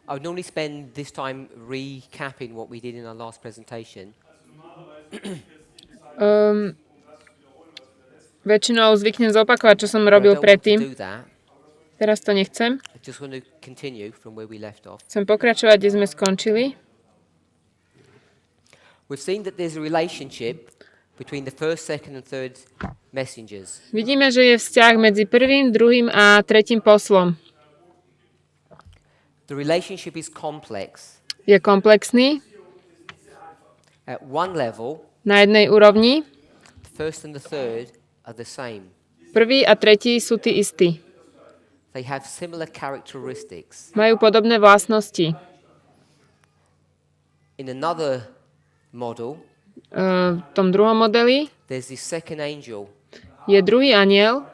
I would normally spend this time recapping what we did in our last presentation. Väčšinou zvyknem zopakovať, čo som robil predtým. Teraz to nechcem. I just want to continue from where we left off. Chcem pokračovať, kde sme skončili. We've seen that there's a relationship between the first, second and third messengers. Vidíme, že je vzťah medzi prvým, druhým a tretím poslom. The relationship is complex. Je komplexný. At one level, Na jednej úrovni. the first and the third are the same. Prvý a tretí sú tí istí. They have similar characteristics. Majú podobné vlastnosti. In another model, V tom druhom modeli there's this second angel. je druhý anjel.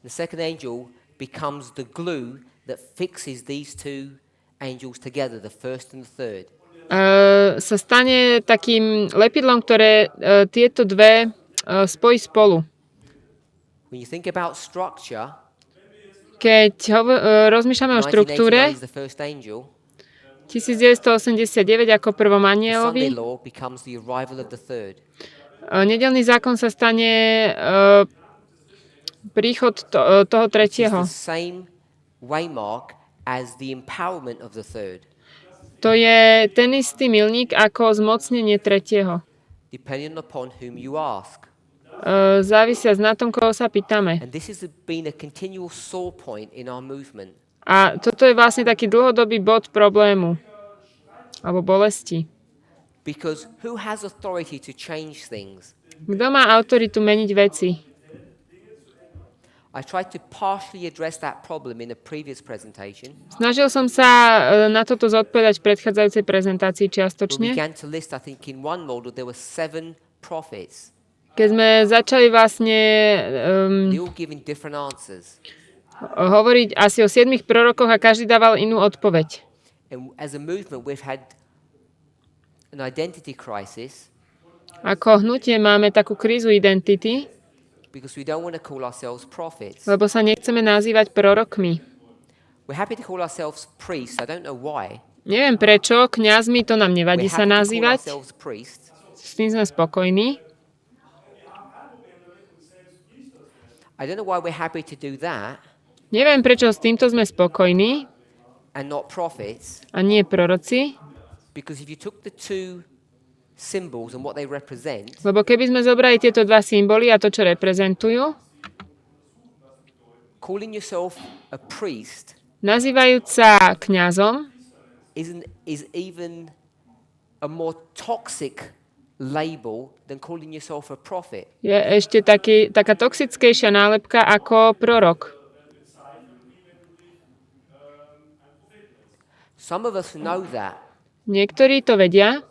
The second angel becomes the glue that fixes these two angels together, the first and the third. Sa stane takým lepidlom, ktoré tieto dve spojí spolu. When you think about structure, Keď rozmýšľame o štruktúre, 1989 is the first angel. 1989 ako prvom The Sunday anjelovi, law becomes the arrival of the third. nedeľný zákon sa stane príchod toho It's tretieho. the same waymark as the empowerment of the third, To je ten istý milník ako zmocnenie tretieho. depending upon whom you ask. Závisia na tom, koho sa pýtame. And this has been a continual sore point in our movement. A toto je vlastne taký dlhodobý bod problému alebo bolesti. Because who has authority to change things? Kto má autoritu meniť veci? I tried to partially address that problem in a previous presentation. Snažil som sa na toto zodpovedať v predchádzajúcej prezentácii We čiastočne. began to list, I think in one model there were 7 prophets. Keď sme začali vlastne They all giving different answers. hovoriť asi o 7 prorokoch a každý dával inú odpoveď. And as a movement we've had an identity crisis Ako hnutie máme takú krízu identity, because we don't want to call ourselves prophets. lebo sa nechceme nazývať prorokmi. We're happy to call ourselves priests. I don't know why. Neviem prečo, kňazmi to nám nevadí We're sa happy to call nazývať, ourselves priests. s tým sme spokojní. I don't know why we're happy to do that Neviem prečo s týmto sme spokojní and not prophets. a nie proroci, Because if you took the two symbols and what they represent, lebo keby sme zobrali tieto dva symboly a to, čo reprezentujú, calling yourself a priest nazývajúc sa kňazom, is even a more toxic label than calling yourself a prophet. je ešte taká toxickejšia nálepka ako prorok. Some of us know that. Niektorí to vedia.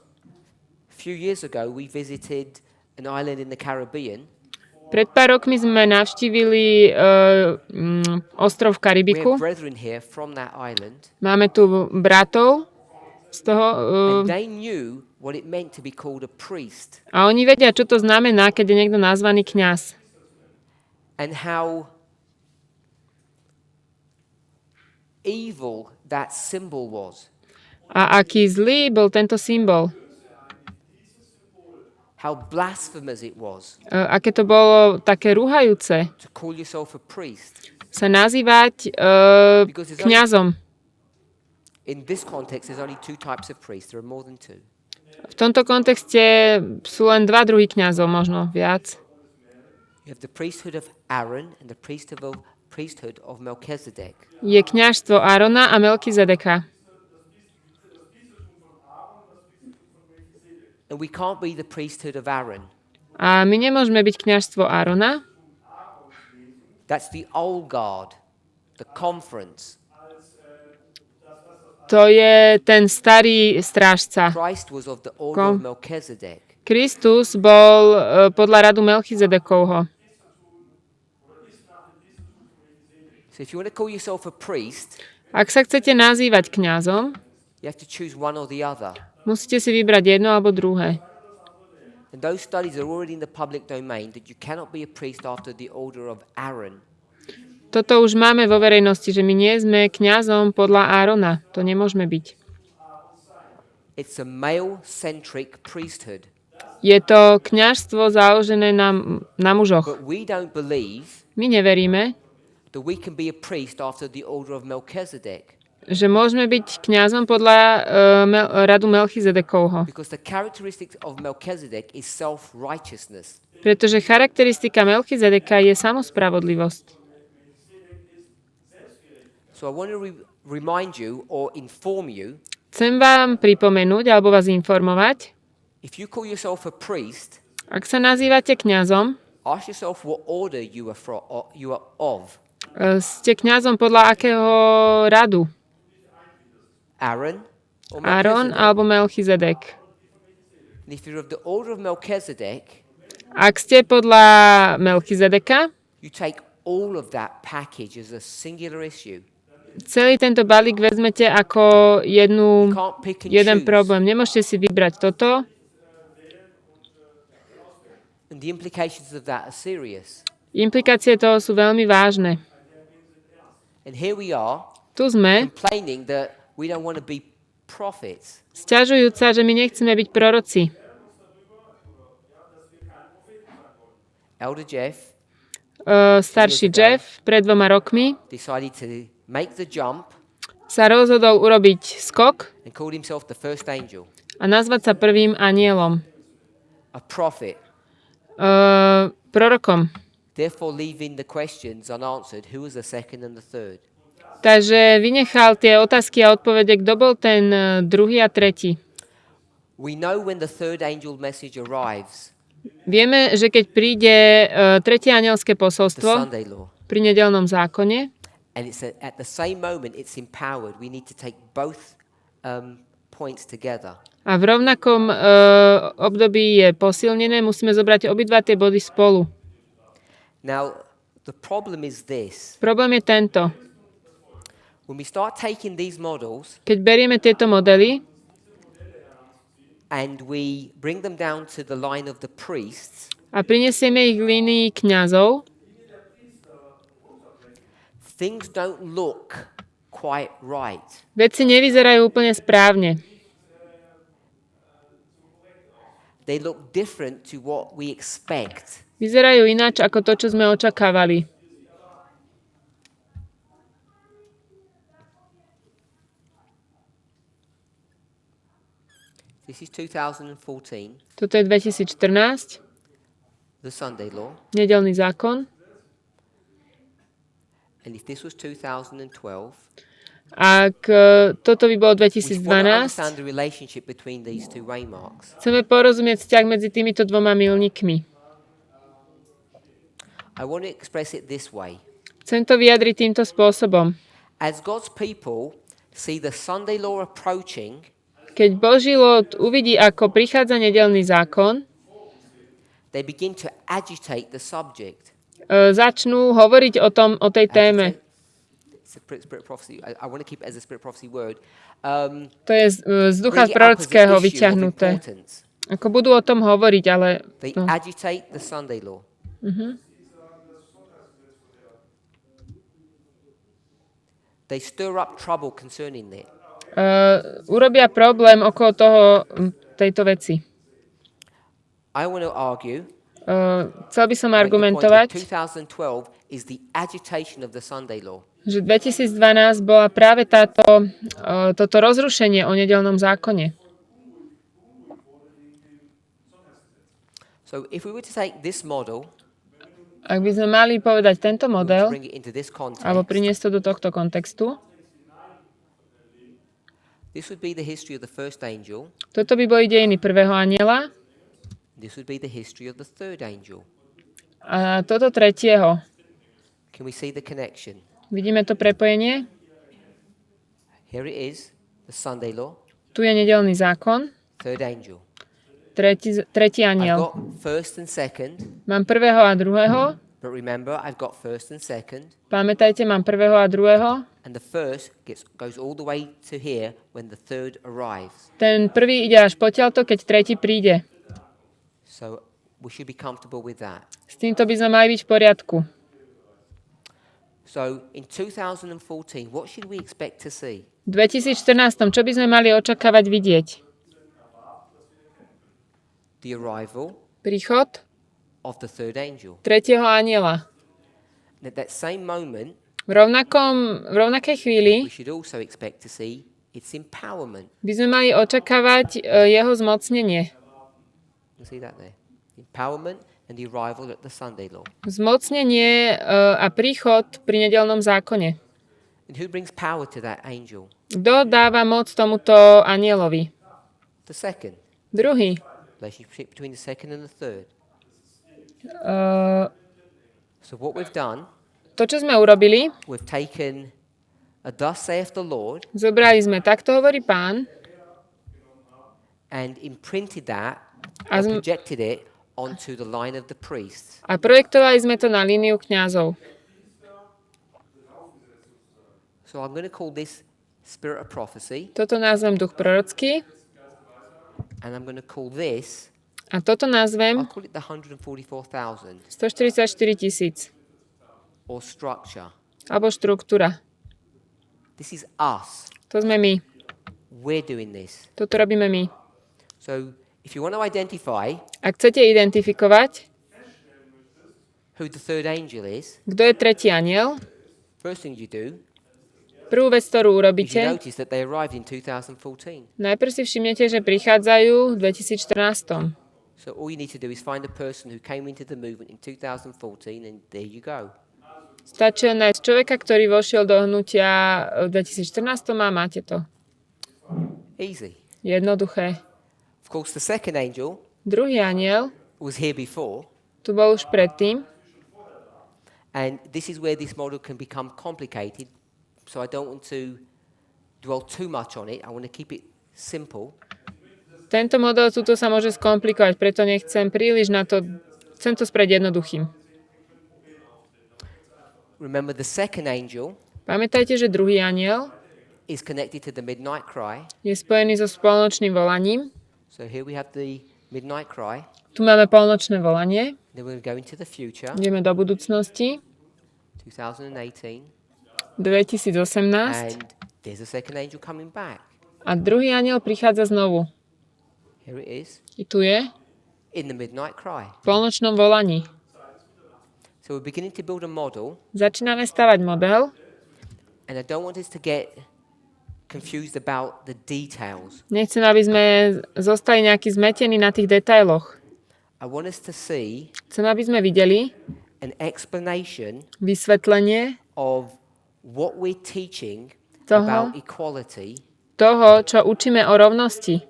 A few years ago we visited an island in the Caribbean. Pred pár rokmi sme navštívili ostrov v We Karibiku. have brethren here from that island, Máme tu bratov z toho and they knew what it meant to be called a priest a oni vedia, čo to znamená, keď je niekto nazvaný kňaz. and how evil that symbol was. A aký zlý bol tento symbol. How blasphemous it was Aké to bolo také rúhajúce to call yourself a priest. sa nazývať kňazom. In this context, there's only 2 types of priests. There are more than 2. V tomto kontexte sú len dva druhy kňazov, možno viac. You have the priesthood of Aaron and the priesthood of Melchizedek. Je kňažstvo Árona a Melchizedeka. And we can't be the priesthood of Aaron. A my nemôžeme byť kňažstvo Árona. That's the old guard, the conference. To je ten starý strážca. Christ was of the order of Melchizedek. Kristus bol podľa radu Melchizedekovho. So if you want to call yourself a priest, Ak sa chcete nazývať kňazom, you have to choose one or the other. musíte si vybrať jedno alebo druhé. And those studies are already in the public domain that you cannot be a priest after the order of Aaron. Toto už máme vo verejnosti, že my nie sme kňazom podľa Árona. To nemôžeme byť. It's a male-centric priesthood. Je to kňazstvo založené na mužoch. But we don't believe My neveríme, that we can be a priest after the order of Melchizedek. že môžeme byť kňazom podľa radu Melchizedekovho. Because the characteristic of Melchizedek is self-righteousness. Pretože charakteristika Melchizedeka je samospravodlivosť. So I want to remind you or inform you, Chcem vám pripomenúť alebo vás informovať, if you call yourself a priest, ak sa nazývate kňazom, ask yourself what order you are of. Ste kňazom podľa akého radu? Aaron or Áron Melchizedek? alebo Melchizedek? And if you're of the order of Melchizedek, Ak ste podľa Melchizedeka, you take all of that package as a singular issue. celý tento balík vezmete ako You can't pick and jeden choose. problém. Nemôžete si vybrať toto. And the implications of that are serious. Implikácie toho sú veľmi vážne. And here we are Tu sme, complaining that we don't want to be prophets. sťažujúc sa, že my nechceme byť proroci. Elder Jeff Starší Jeff pred 2 rokmi decided to make the jump sa rozhodol urobiť skok and called himself the first angel, a nazvať sa prvým anielom, a prophet. prorokom. Therefore, leaving the questions unanswered, who was the second and the third? Takže vynechal tie otázky a odpovede, kto bol ten druhý a tretí. We know when the third angel message arrives, Vieme, že keď príde tretie anielské the posolstvo Sunday law, pri nedeľnom zákone, and it's at the same moment it's empowered. We need to take both points together. a v rovnakom období je posilnené, musíme zobrať obidva tie body spolu. Now, the problem is this. Problém je tento. When we start taking these models Keď berieme tieto modely and we bring them down to the line of the priests, a prinesieme ich k línii kňazov, things don't look quite right. veci nevyzerajú úplne správne. They look different to what we expect. Vyzerajú ináč ako to, čo sme očakávali. This is 2014, Toto je 2014, the Sunday law. nedeľný zákon. And if this was 2012, Ak toto by bolo we want to understand 2012, the relationship between these two waymarks. chceme porozumieť vzťah medzi týmito dvoma milníkmi. I want to express it this way. Chcem to vyjadriť týmto spôsobom. As God's people see the Sunday law approaching, Keď Boží ľud uvidí, ako prichádza nedeľný zákon, they begin to agitate the subject. Začnú hovoriť o tej téme. It's a spirit prophecy. I want to keep it as a spirit prophecy word. To je z ducha Bring it up as an prorockého issue of vyťahnuté. importance. Ako budú o tom hovoriť, ale They agitate the Sunday law. They stir up trouble concerning it. urobia problém okolo tejto veci. I want to argue Chcel by som make the point that argumentovať, 2012 is the agitation of the Sunday law. že 2012 bola práve toto rozrušenie o nedeľnom zákone. So if we were to take this model, Ak by sme mali povedať tento to model, bring it into this alebo context, priniesť to do tohto kontextu, this would be the history of the first angel. toto by boli dejiny prvého anjela This would be the history of the third angel. a toto tretieho. Can we see the connection? Vidíme to prepojenie? Here it is, the Sunday law, Tu je nedeľný zákon, third angel. tretí I've anjel. got first and second, Mám prvého a druhého. but remember, I've got first and second, Pamätajte, mám prvého a druhého. and the first goes all the way to here when the third arrives. Ten prvý ide až potiaľto, keď tretí príde. So we should be comfortable with that. S týmto by sme mali byť v poriadku. So in 2014, what should we expect to see? V 2014, čo by sme mali očakávať vidieť? the arrival príchod of the third angel. tretieho anjela. And at that same moment, V rovnakej chvíli we should also expect to see its empowerment. by sme mali očakávať jeho zmocnenie. You see that there? Empowerment and the arrival at the Sunday law. Zmocnenie a príchod pri nedeľnom zákone. And who brings power to that angel? Kto dáva moc tomuto anjelovi? The second. Druhý. Relationship between the second and the third. Uh, So what we've done, to, čo sme urobili, we've taken a thus saith the Lord zobrali sme, takto hovorí Pán, and imprinted that, A or projected it onto the line of the priests. a projektovali sme to na líniu kňazov. So I'm going to call this spirit of prophecy, Toto názvem duch prorocký and I'm going to call this, a toto I'll názvem call it the 144,000, 144 000 or structure. alebo štruktúra. This is us. To sme my. We're doing this. Toto robíme my. So if you want to identify Ak chcete identifikovať, who the third angel is, kto je tretí anjel, first thing you do prvú vec, ktorú is you urobíte, notice that they arrived in 2014. najprv si všimnete, že prichádzajú v 2014. So all you need to do is find a person who came into the movement in 2014 and there you go. Stačí nájsť človeka, ktorý vošiel do hnutia v 2014 a máte to. Easy. Jednoduché. Of course, the second angel Druhý anjel was here before, tu bol už predtým and this is where this model can become complicated. So I don't want to dwell too much on it. I want to keep it simple. Tento model tuto sa môže skomplikovať, preto nechcem príliš na to, chcem to spraviť jednoduchým. Remember, the second angel Pamätajte, že druhý anjel is connected to the midnight cry. je spojený so spolnočným volaním. So here we have the midnight cry. Tu máme polnočné volanie, Then we're going to go into the future, ideme do budúcnosti, 2018, 2018 and there's a second angel coming back. a druhý anjel prichádza znovu. Here it is, I tu je in the midnight cry. v polnočnom volaní. So we're beginning to build a model, Začíname stavať model. and I don't want us to get confused about the details. Nechcem, aby sme zostali nejaký zmetení na tých detailoch. I want us to see Chcem, aby sme videli an explanation vysvetlenie of what we're teaching Toho. about equality toho, čo učíme o rovnosti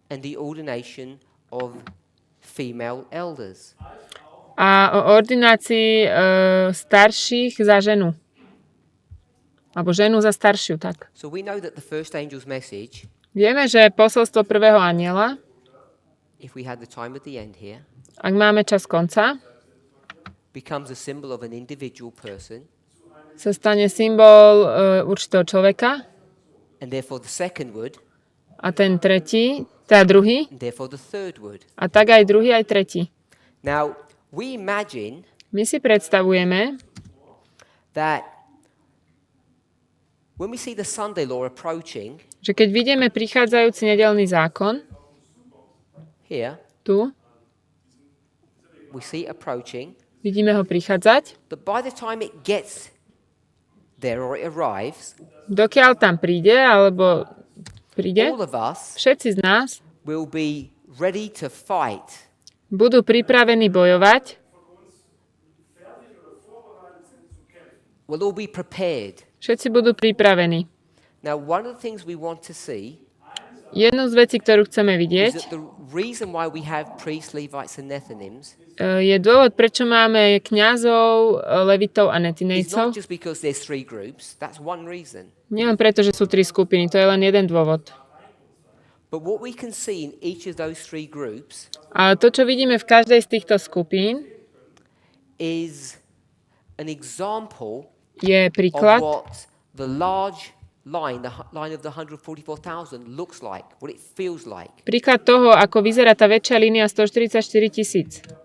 and the ordination of female elders. a o ordinácii starších za ženu. Alebo ženu za staršiu, tak. So we know that the first angel's message, Vieme, že posolstvo prvého anjela, if we had the time at the end here, ak máme čas konca, becomes a symbol of an individual person, sa stane symbol určitého človeka and therefore the second word, a ten tretí, teda druhý, and therefore the third word. a tak aj druhý, aj tretí. Now, we imagine My si predstavujeme, that when we see the Sunday law approaching že keď vidíme prichádzajúci nedeľný zákon, here, tu, we see it approaching, vidíme ho prichádzať, but by the time it gets there or it arrives, dokiaľ tam príde, alebo príde, all of us všetci z nás will be ready to fight. budú pripravení bojovať, We'll all be prepared. všetci budú pripravení. Now, one of the things we want to see Jednou z vecí, ktorú chceme is vidieť, that the reason why we have priests, Levites, and Nethinims je dôvod, prečo máme kňazov, levitov a is netinejcov. not just because there's three groups. That's one reason. Nielen preto, že sú tri skupiny, to je len jeden dôvod. But what we can see in each of those three groups Ale to, čo vidíme v každej z týchto skupín, is an example je of príklad, what the large line, the line of the 144,000 looks like, what it feels like. príklad toho, ako vyzerá tá väčšia línia 144 000.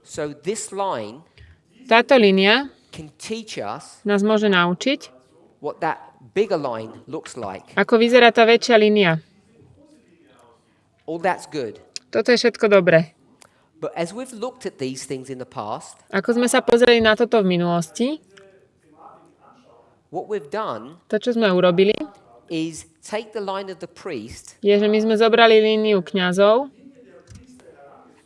So this line Táto línia can teach us nás môže naučiť, what that bigger line looks like. Ako vyzerá tá väčšia línia. All that's good. Toto je všetko dobré. But as we've looked at these things in the past, Ako sme sa pozreli na toto v minulosti, what we've done to, čo sme urobili, is take the line of the priest je, že my sme zobrali líniu kňazov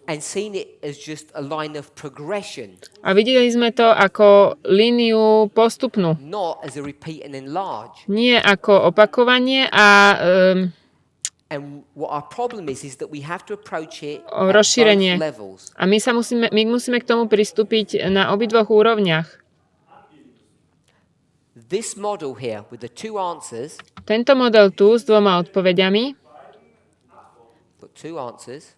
and seen it as just a line of progression, a videli sme to ako líniu postupnú. not as a repeat and enlarge. Nie ako opakovanie a And what our problem is that we have to approach it O at both rozšírenie. levels. A my musíme k tomu pristúpiť na obidvoch úrovniach. This model here with the two answers, Tento model tu s dvoma odpovediami got two answers,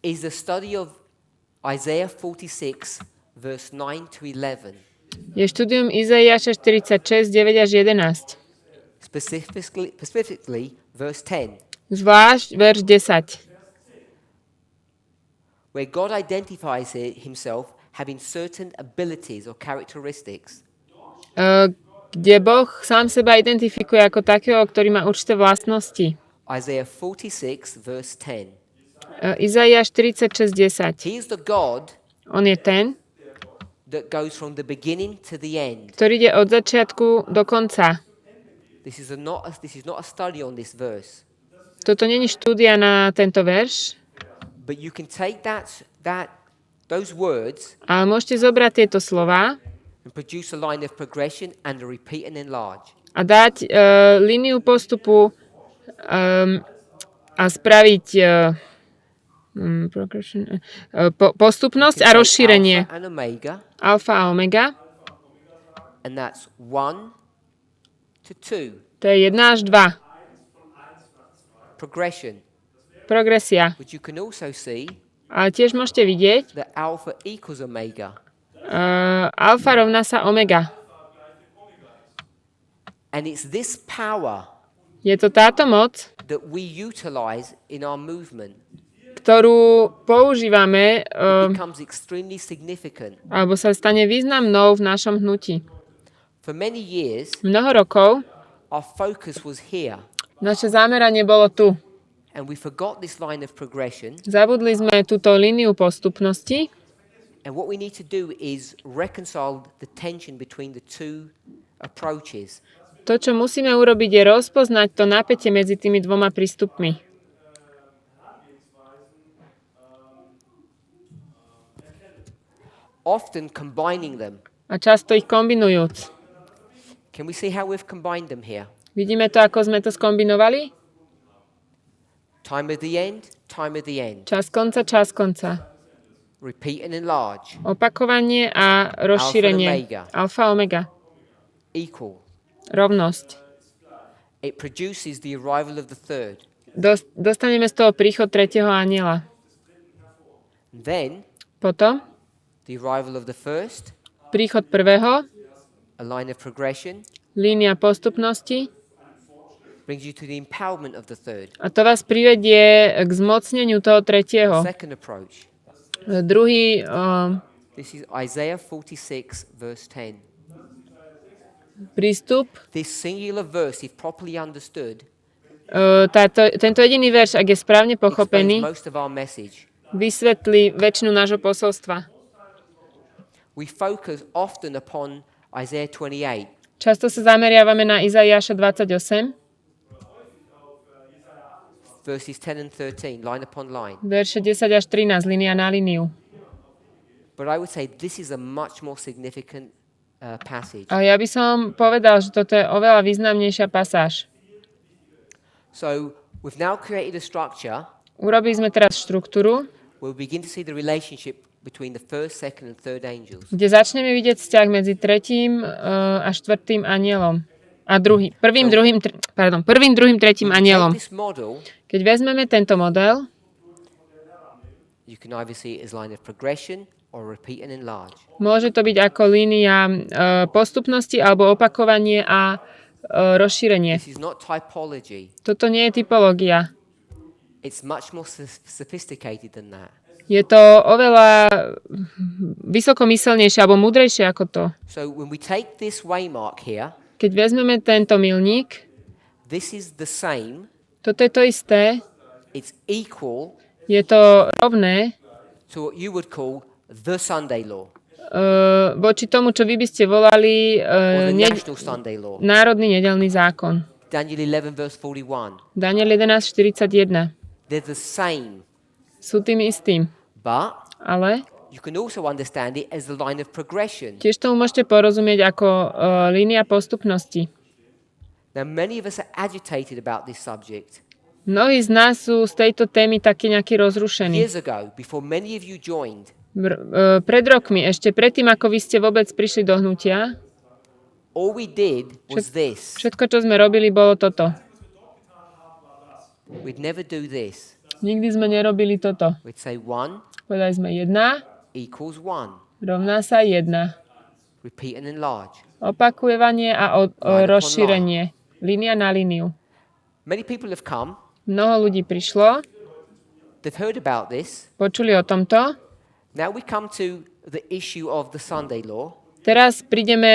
is the study of Isaiah 46, verse 9 to 11. je štúdium Izaiáša 46, 9 až 11. Specifically verse 10, Zvlášť verš 10. where God identifies himself having certain abilities or characteristics. Kde Boh sám seba identifikuje ako takého, ktorý má určité vlastnosti. Isaiah 46, verse 10. Izaiáš 46, 10. He is the God On je ten, that goes from the beginning to the end. ktorý ide od začiatku do konca. This is not a study on this verse, Toto není štúdia na tento verš, but you can take those words ale môžete zobrať tieto slová and produce a line of progression and a repeat and enlarge. a dať líniu postupu a spraviť postupnosť a rozšírenie. Alpha and omega, Alfa a omega. and that's 1 to 2. To je 1 až 2. Progression, Progresia. which you can also see Ale tiež môžete vidieť, that alpha equals omega. alfa rovná sa omega. And it's this power Je to táto moc, that we utilize in our movement. ktorú používame, Becomes extremely significant. alebo sa stane významnou v našom hnutí. For many years, Mnoho rokov our focus was here, naše zameranie bolo tu. and we forgot this line of progression. Zabudli sme túto líniu postupnosti And what we need to do is reconcile the tension between the two approaches. To, čo musíme urobiť, je rozpoznať to napätie medzi tými dvoma prístupmi. Often combining them. A často ich kombinujúc. Can we see how we've combined them here? Vidíme to, ako sme to skombinovali? Time at the end, time at the end. Čas konca. Repeat and enlarge. Opakovanie a rozšírenie. Omega. Alfa, omega. Equal. Rovnosť. It produces the arrival of the third. Dostaneme z toho príchod tretieho anjela. Then, Potom the arrival of the first, príchod prvého, a line of progression, línia postupnosti brings you to the empowerment of the third. a to vás privedie k zmocneniu toho tretieho. Second approach. Druhý This is Isaiah 46, verse 10. prístup. This singular verse, if properly understood, Tento jediný verš, ak je správne explains pochopený, most of our message. vysvetlí väčšinu nášho posolstva. We focus often upon Isaiah 28, Často sa zameriavame na Izaiáša 28, verses 10 and 13, line upon line. verše 10 až 13, línia na líniu. But I would say this is a much more significant passage. A ja by som povedal, že toto je oveľa významnejšia pasáž. So we've now created a structure Urobili sme teraz štruktúru, where we begin to see the relationship between the first, second, and third angels. kde začneme vidieť vzťah medzi tretím a štvrtým anielom. A prvým, druhým, tretím anielom. Take this model, Keď vezmeme tento model, you can either see it as line of progression or repeat and enlarge. môže to byť ako línia postupnosti alebo opakovanie a rozšírenie. This is not typology. Toto nie je typológia. It's much more sophisticated than that. Je to oveľa vysokomyselnejšie alebo múdrejšie ako to. So when we take this waymark here, Keď vezmeme tento milník, this is the same. toto je to isté, It's equal je to rovné to what you would call the Sunday law voči tomu, čo vy by ste volali or the national Sunday law. národný nedeľný zákon. Daniel 11 verse 41. Daniel 11:41. They're the same. Sú tým istým. But Ale you can also understand it as the line of progression. tiež tomu môžete porozumieť ako línia postupnosti. Now, many of us are agitated about this subject. Mnohí z nás sú z tejto témy takí nejakí rozrušení. Years ago, before many of you joined, Pred rokmi, ešte predtým, ako vy ste vôbec prišli do hnutia, all we did was this. všetko, čo sme robili, bolo toto. We'd never do this. Nikdy sme nerobili toto. We'd say 1 Povedali sme 1 equals 1. rovná sa 1. Repeat and enlarge. Opakujevanie a rozšírenie. Línia na líniu. Many people have come. Mnoho ľudí prišlo, They've heard about this. počuli o tomto. Now we come to the issue of the Sunday law. Teraz prídeme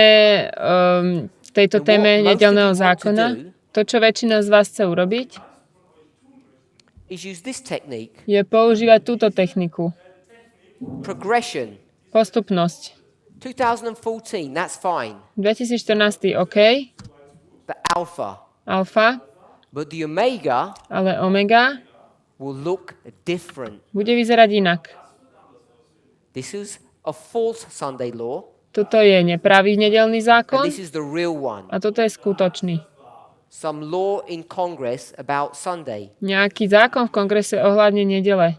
k tejto téme nedeľného zákona. To, čo väčšina z vás chce urobiť, Is use this technique. je používať túto techniku. Progression. Postupnosť. 2014, that's fine. 2014 OK, The alpha. alfa, But the omega ale omega will look different. bude vyzerať inak. This is a false Sunday law. Toto je nepravý nedeľný And zákon this is the real one. a toto je skutočný. Some law in Congress about Sunday. Nejaký zákon v kongrese ohľadne nedele.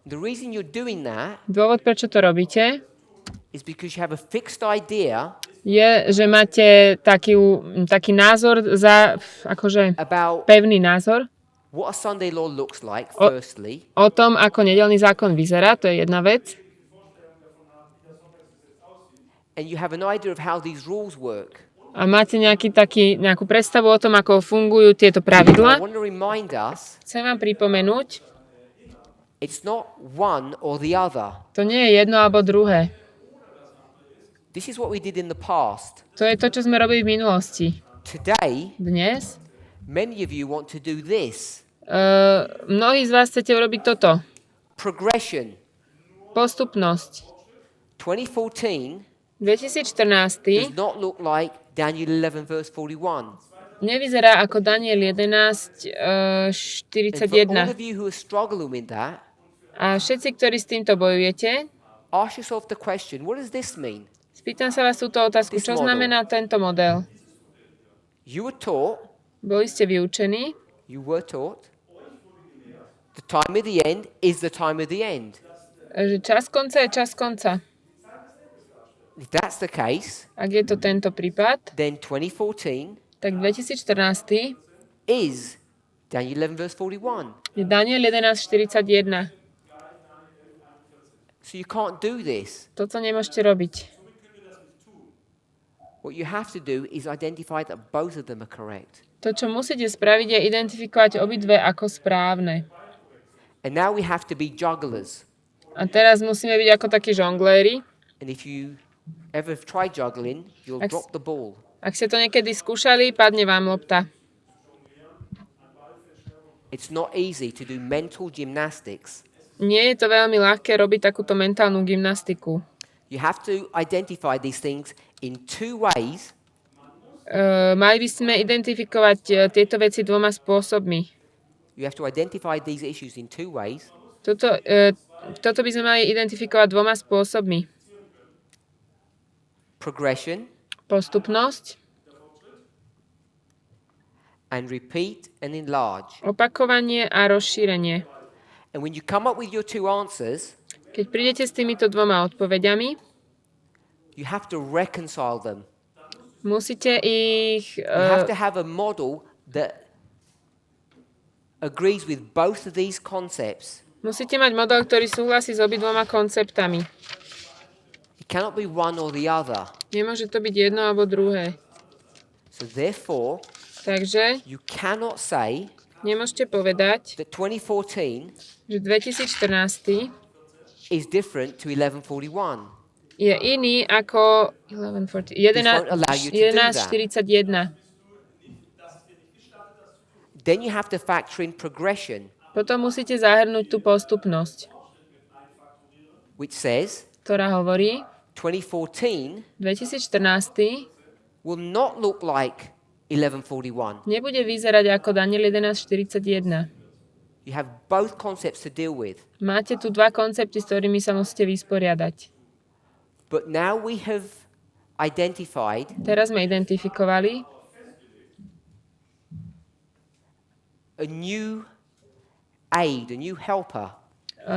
The reason you're doing that Dôvod, prečo to robíte, is because you have a fixed idea je, že máte taký názor, akože about pevný názor what a Sunday law looks like, firstly. o tom, ako nedeľný zákon vyzerá, to je jedna vec. And you have an idea of how these rules work. A máte nejakú predstavu o tom, ako fungujú tieto I pravidlá. want to remind us, Chcem vám pripomenúť, it's not one or the other. to nie je jedno alebo druhé. This is what we did in the past. To je to, čo sme robili v minulosti. Today, Dnes many of you want to do this. mnohí z vás chcete urobiť toto. Progression. Postupnosť. 2014 2014 does not look like Daniel 11 verse 41. nevyzerá ako Daniel 11, And for all 41. of you who are struggling with that, A všetci, ktorí s týmto bojujete, ask yourself the question, what does this mean? spýtam sa vás túto otázku, čo znamená tento model? You were taught, Boli ste vyučení, the time of the end is the time of the end. že čas konca je čas konca. If that's the case, Ak je to tento prípad, then 2014 tak 2014 is Daniel 11 verse 41. je Daniel 11.41. So you can't do this. Toto nemôžete robiť. What you have to do is identify that both of them are correct. To, čo musíte spraviť, je identifikovať obidve ako správne. And now we have to be jugglers. A teraz musíme byť ako takí žongléri. And if you ever try juggling, you'll drop the ball. Ak ste to niekedy skúšali, padne vám lopta. It's not easy to do mental gymnastics. Nie je to veľmi ľahké robiť takúto mentálnu gymnastiku. You have to identify these things in two ways. Mali by sme identifikovať tieto veci dvoma spôsobmi. You have to identify these issues in two ways. Toto by sme mali identifikovať dvoma spôsobmi. Progression Postupnosť, and repeat and enlarge. opakovanie a rozšírenie. And when you come up with your two answers, Keď prídete s týmito dvoma odpovediami, you have to reconcile them. musíte ich... You have to have a model that agrees with both of these concepts. Musíte mať model, ktorý súhlasí s obidvoma konceptami. It cannot be one or the other. Nemôže to byť jedno alebo druhé. So therefore, Takže you cannot say nemôžete povedať, that 2014 že 2014 is different to 1141. je iný ako 11:41. Then you have to factor in progression, Potom musíte zahrnúť tú postupnosť, which says ktorá hovorí, 2014 2014 will not look like 11:41. nebude vyzerať ako Daniel 11:41. You have both concepts to deal with. Máte tu dva koncepty, s ktorými sa musíte vysporiadať. But now we have identified Teraz sme identifikovali a new aid, a new helper.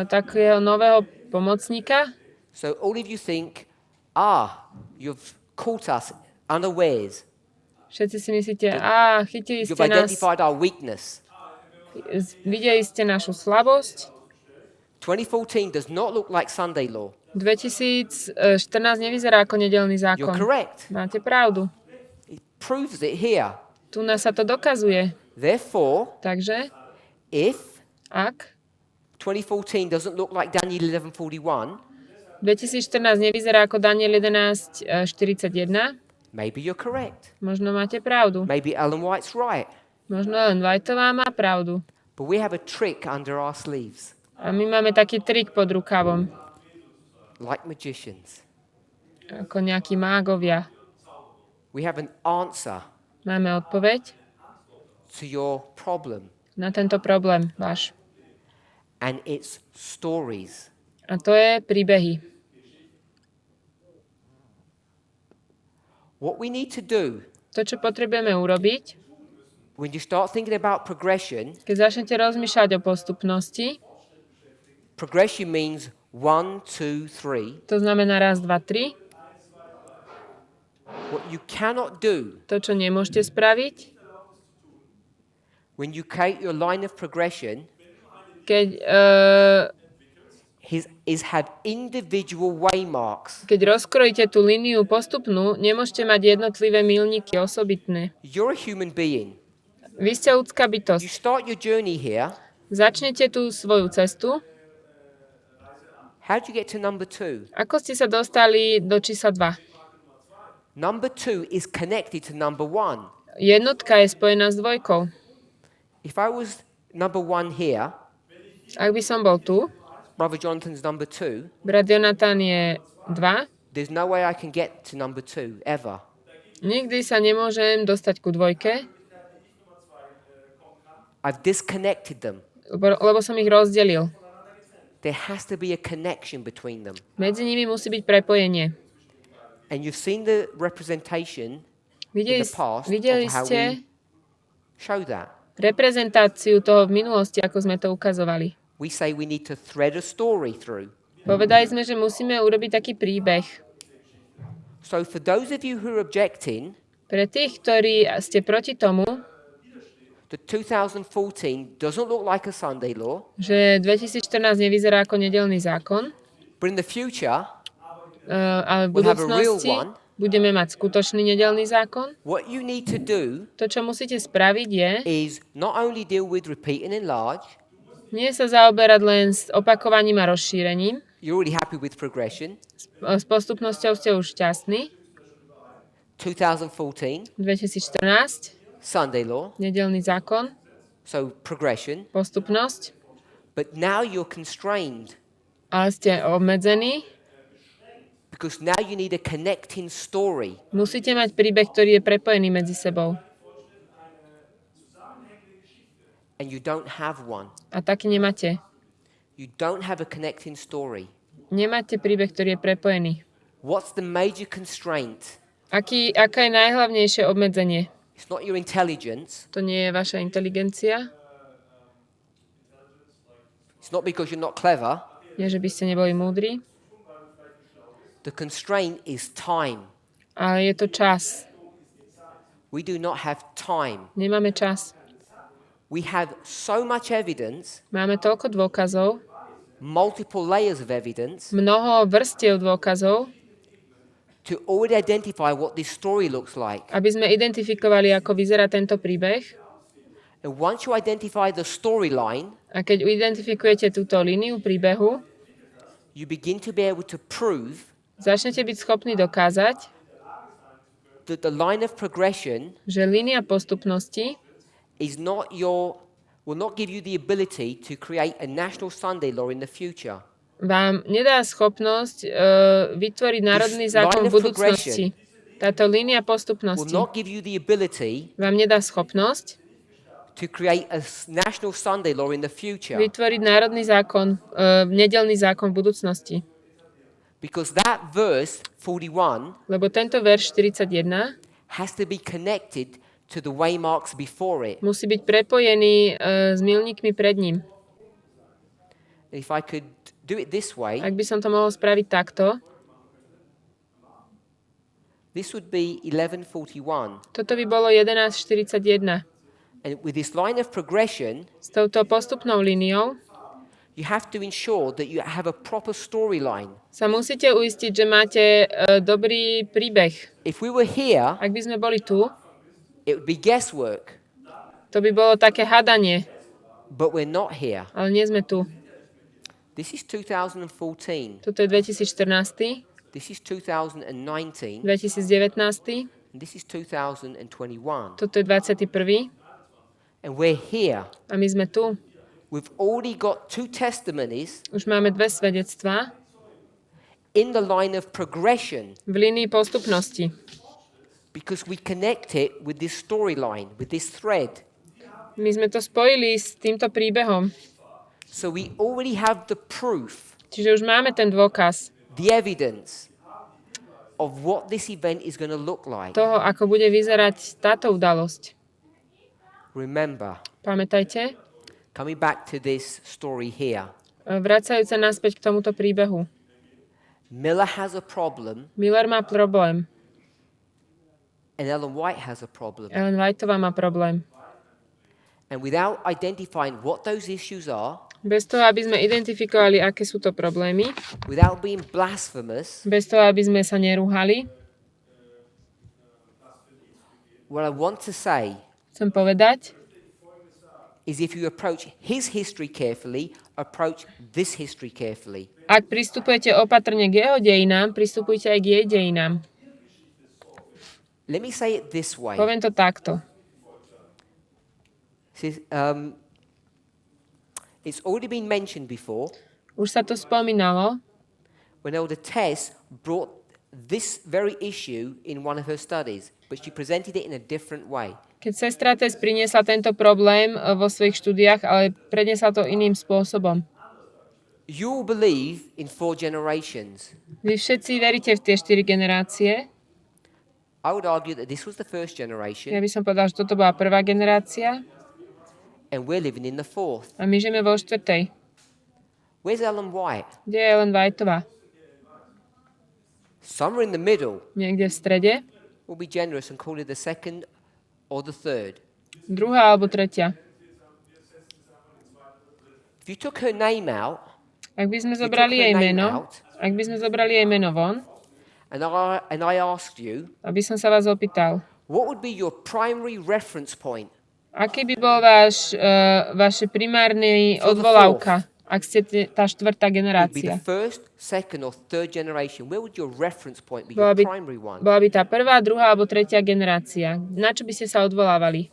takého nového pomocníka. So all of you think, you've caught us unawares. Všetci si myslíte, chytili You've ste nás, identified our weakness. videli ste našu slabosť. 2014 does not look like Sunday law. 2014 nevyzerá ako nedeľný You're zákon. correct. Máte pravdu. It proves it here. Tu nás sa to dokazuje. Therefore, Takže, if ak 2014 doesn't look like Daniel 11:41, 2014 nevyzerá ako Daniel 11:41, maybe you're correct. možno máte pravdu. Maybe Ellen White's right. Možno len Whiteová má pravdu. But we have a trick under our sleeves, A my máme taký trik pod rukavom, like magicians. ako nejakí mágovia. We have an answer Máme odpoveď to your problem, na tento problém váš. and it's stories. A to je príbehy. What we need to do To, čo potrebujeme urobiť, when you start thinking about progression, keď začnete rozmýšľať o postupnosti, progression means 1, 2, 3. to znamená raz, dva, tri. What you cannot do To, čo nemôžete spraviť, when you create your line of progression keď, is have individual waymarks. keď rozkrojíte tú líniu postupnú, nemôžete mať jednotlivé milníky osobitné. You're a human being. Vy ste ľudská You bytosť. start your journey here. Začnete tú svoju cestu. How do you get to number 2? Ako ste sa dostali do čísla 2? Number 2 is connected to number 1. Jednotka je spojená s dvojkou. If I was number 1 here, Ak by som bol tu, Brother Jonathan's number 2, brat Jonathan je 2, there's no way I can get to number 2 ever. nikdy sa nemôžem dostať ku dvojke, I've disconnected them. lebo som ich rozdelil. There has to be a connection between them. Medzi nimi musí byť prepojenie. And you've seen the representation in Videli, the past videli of how ste we show that. reprezentáciu toho v minulosti, ako sme to ukazovali. We say we need to thread a story through. Povedali sme, že musíme urobiť taký príbeh. So for those of you who are objecting, Pre tých, ktorí ste proti tomu, that 2014 doesn't look like a Sunday law, že 2014 nevyzerá ako nedeľný zákon, but in the future, ale v We'll have a real budúcnosti one. budeme mať skutočný nedeľný zákon. what you need to do To, čo musíte spraviť, je is not only deal with repeat and enlarge, nie sa zaoberať len s opakovaním a rozšírením. you're already happy with progression. S postupnosťou ste už šťastní. 2014, 2014, Sunday law, nedeľný zákon, so progression, postupnosť, but now you're constrained ale ste obmedzení. because now you need a connecting story. Musíte mať príbeh, ktorý je prepojený medzi sebou. And you don't have one. A taký nemáte. You don't have a connecting story. Nemáte príbeh, ktorý je prepojený. What's the major constraint? Aká je najhlavnejšie obmedzenie? It's not your intelligence. To nie je vaša inteligencia. It's not because you're not clever. Nie, že by ste neboli múdri. The constraint is time. Ale je to čas. We do not have time. Nemáme čas. We have so much evidence, Máme toľko dôkazov, multiple layers of evidence, mnoho vrstiev dôkazov, to already identify what this story looks like. aby sme identifikovali, ako vyzerá tento príbeh. And once you identify the storyline, A keď identifikujete túto líniu príbehu, you begin to be able to prove začnete byť schopní dokázať, that the line of progression že línia postupnosti will not give you the ability to create a national Sunday law in the future. vám nedá schopnosť vytvoriť národný zákon v budúcnosti. Táto línia Will postupnosti not give you the ability vám nedá schopnosť to create a national Sunday law in the future. vytvoriť národný zákon, nedeľný zákon v budúcnosti. Because that verse 41 Lebo tento verš 41 has to be connected to the waymarks before it. musí byť prepojený s milníkmi pred ním. If I could do it this way, Ak by som to mohol spraviť takto, this would be 1141. toto by bolo 1141. And with this line of progression, S touto postupnou líniou you have to ensure that you have a proper storyline. sa musíte uistiť, že máte dobrý príbeh. If we were here, Ak by sme boli tu, it would be guesswork, to by bolo také hadanie, but we're not here. ale nie sme tu. This is 2014. Toto je 2014, This is 2019. 2019, And this is 2021. toto je 21. And we're here. A my sme tu. We've already got two testimonies Už máme dve svedectvá in the line of progression v línii postupnosti. because we connect it with this storyline, with this thread. My sme to spojili s týmto príbehom. So we already have the proof, Čiže už máme ten dôkaz the evidence of what this event is going to look like. toho, ako bude vyzerať táto udalosť. Remember, Pamätajte, coming back to this story here, vracajúce naspäť k tomuto príbehu. Miller has a problem Miller má problém. and Ellen White has a problem. Ellen Whiteová má problém. And without identifying what those issues are, Bez toho, aby sme identifikovali, aké sú to problémy, without being blasphemous, bez toho, aby sme sa nerúhali, what I want to say chcem povedať, is if you approach his history carefully, approach this history carefully. ak pristupujete opatrne k jeho dejinám, pristupujte aj k jej dejinám. Let me say it this way. Poviem to takto. It's already been mentioned before Už sa to spomínalo, when Elder Tess brought this very issue in one of her studies, but she presented it in a different way. keď sestra Tess priniesla tento problém vo svojich štúdiách, ale predniesla to iným spôsobom. You all believe in 4 generations. Vy všetci veríte v tie 4 generácie. I would argue that this was the first Ja generation by som povedala, že toto bola prvá generácia and we're living in the 4th. a my žijeme vo 4. Where's Ellen White? Kde je Ellen Whiteová? Somewhere in the middle. Niekde v strede? We'll be generous and call it the 2nd or the 3rd. Druhá alebo tretia? If you took her name out Ak by sme zobrali jej meno, von, and I asked you, aby som sa vás opýtal, what would be your primary reference point? aký by bol vaše primárny odvolávka, ak ste tá 4. Would be the generácia? 1st, 2nd or 3rd generation. Where would your reference point be, Bola your by, primary one? bola by tá 1., 2. alebo 3. generácia. Na čo by ste sa odvolávali?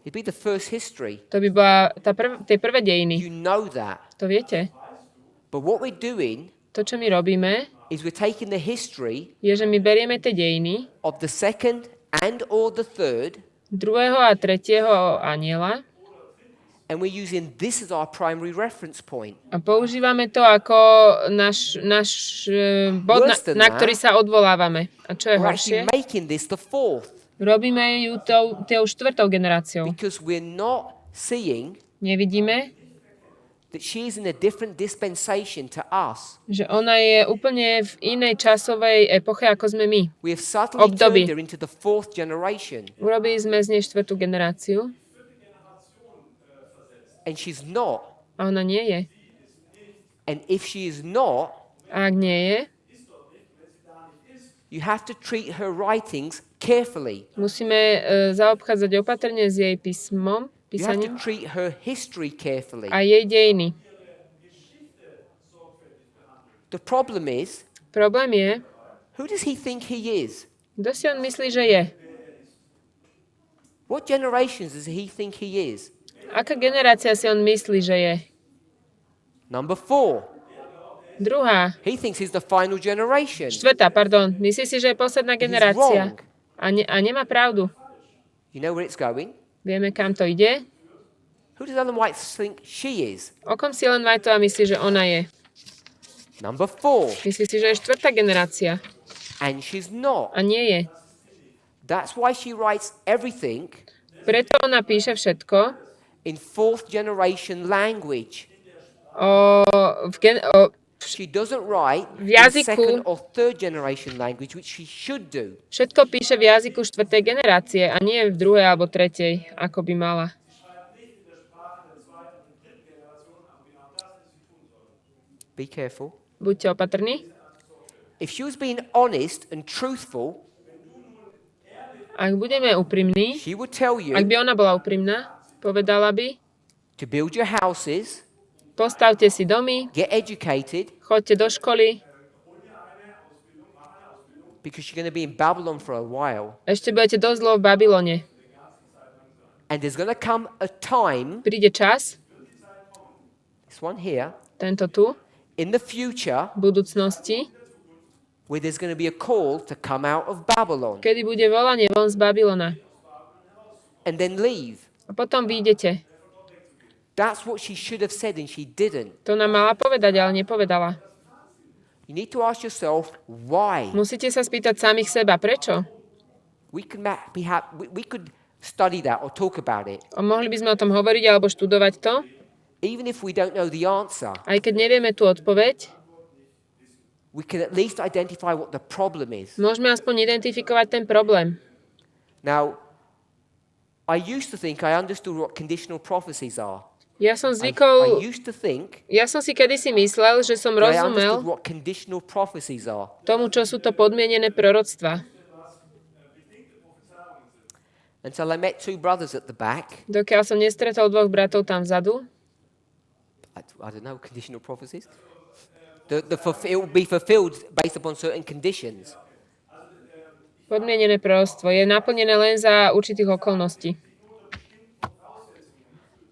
It'd be the first history. To by bola tie prvé dejiny. You know that. To viete? But what we're doing To, čo my robíme, is we're taking the history je, že my berieme tie dejiny of the 2nd and or the 3rd 2. a 3. anjela and we're using this as our primary reference point. a používame to ako náš bod, na ktorý sa odvolávame. A čo je We're horšie? actually making this the 4th Robíme ju tou 4. generáciou. because we're not seeing Nevidíme, that she is in a different dispensation to us. že ona je úplne v inej časovej epoche, ako sme my. We have subtly Období. turned her into the 4th generation Urobili sme z nej 4. generáciu and she's not. a ona nie je. And if she is not, A ak nie je, you have to treat her writings carefully. musíme zaobchádzať opatrne s jej You have to písaním treat her history carefully. a jej dejiny. The problem is Problém je, who does he think he is? kto si on myslí, že je? What generations does he think he is? Aká generácia si on myslí, že je? Number 4. Druhá. He thinks he's the final generation. Štvrtá, pardon. Myslí si, že je posledná He's generácia. wrong. A nemá pravdu. You know where it's going? Vieme, kam to ide? Who does Ellen White think she is? O kom si Ellen Whiteová myslí, že ona je? Number 4. Myslí si, že je štvrtá generácia. And she's not. A nie je. That's why she writes everything Preto ona píše všetko in 4th generation language. She doesn't write v in jazyku. 2nd or 3rd generation language, which she should do. Všetko píše v jazyku štvrtej generácie a nie v druhej alebo tretej, ako by mala. Be careful. Buďte opatrní. If she was being honest and truthful, Ak budeme úprimní, she would tell you ak by ona bola úprimná, povedala by, to build your houses, postavte si domy, get educated, choďte do školy, because you're going to be in Babylon for a while. ešte budete dosť dlho v Babylone. And there's going to come a time, Príde čas, this one here, tento tu, in the future, v budúcnosti, where there's going to be a call to come out of Babylon kedy bude volanie von z Babylona. and then leave. A potom vyjdete. That's what she should have said and she didn't. To nám mala povedať, ale nepovedala. You need to ask yourself why. Musíte sa spýtať samých seba, prečo? We could study that or talk about it. A mohli by sme o tom hovoriť alebo študovať to, Even if we don't know the answer, aj keď nevieme tú odpoveď, we can at least identify what the problem is. môžeme aspoň identifikovať ten problém. Now, I used to think I understood what conditional prophecies are. Ja som I used to think ja som si kedysi myslel, že som that I rozumel understood what conditional prophecies are. tomu, čo sú to podmienené proroctvá. Until I met 2 brothers at the back. Dokiaľ som nestretol 2 bratov tam vzadu, I don't know, conditional prophecies. It will be fulfilled based upon certain conditions. podmienené proroctvo je naplnené len za určitých okolností.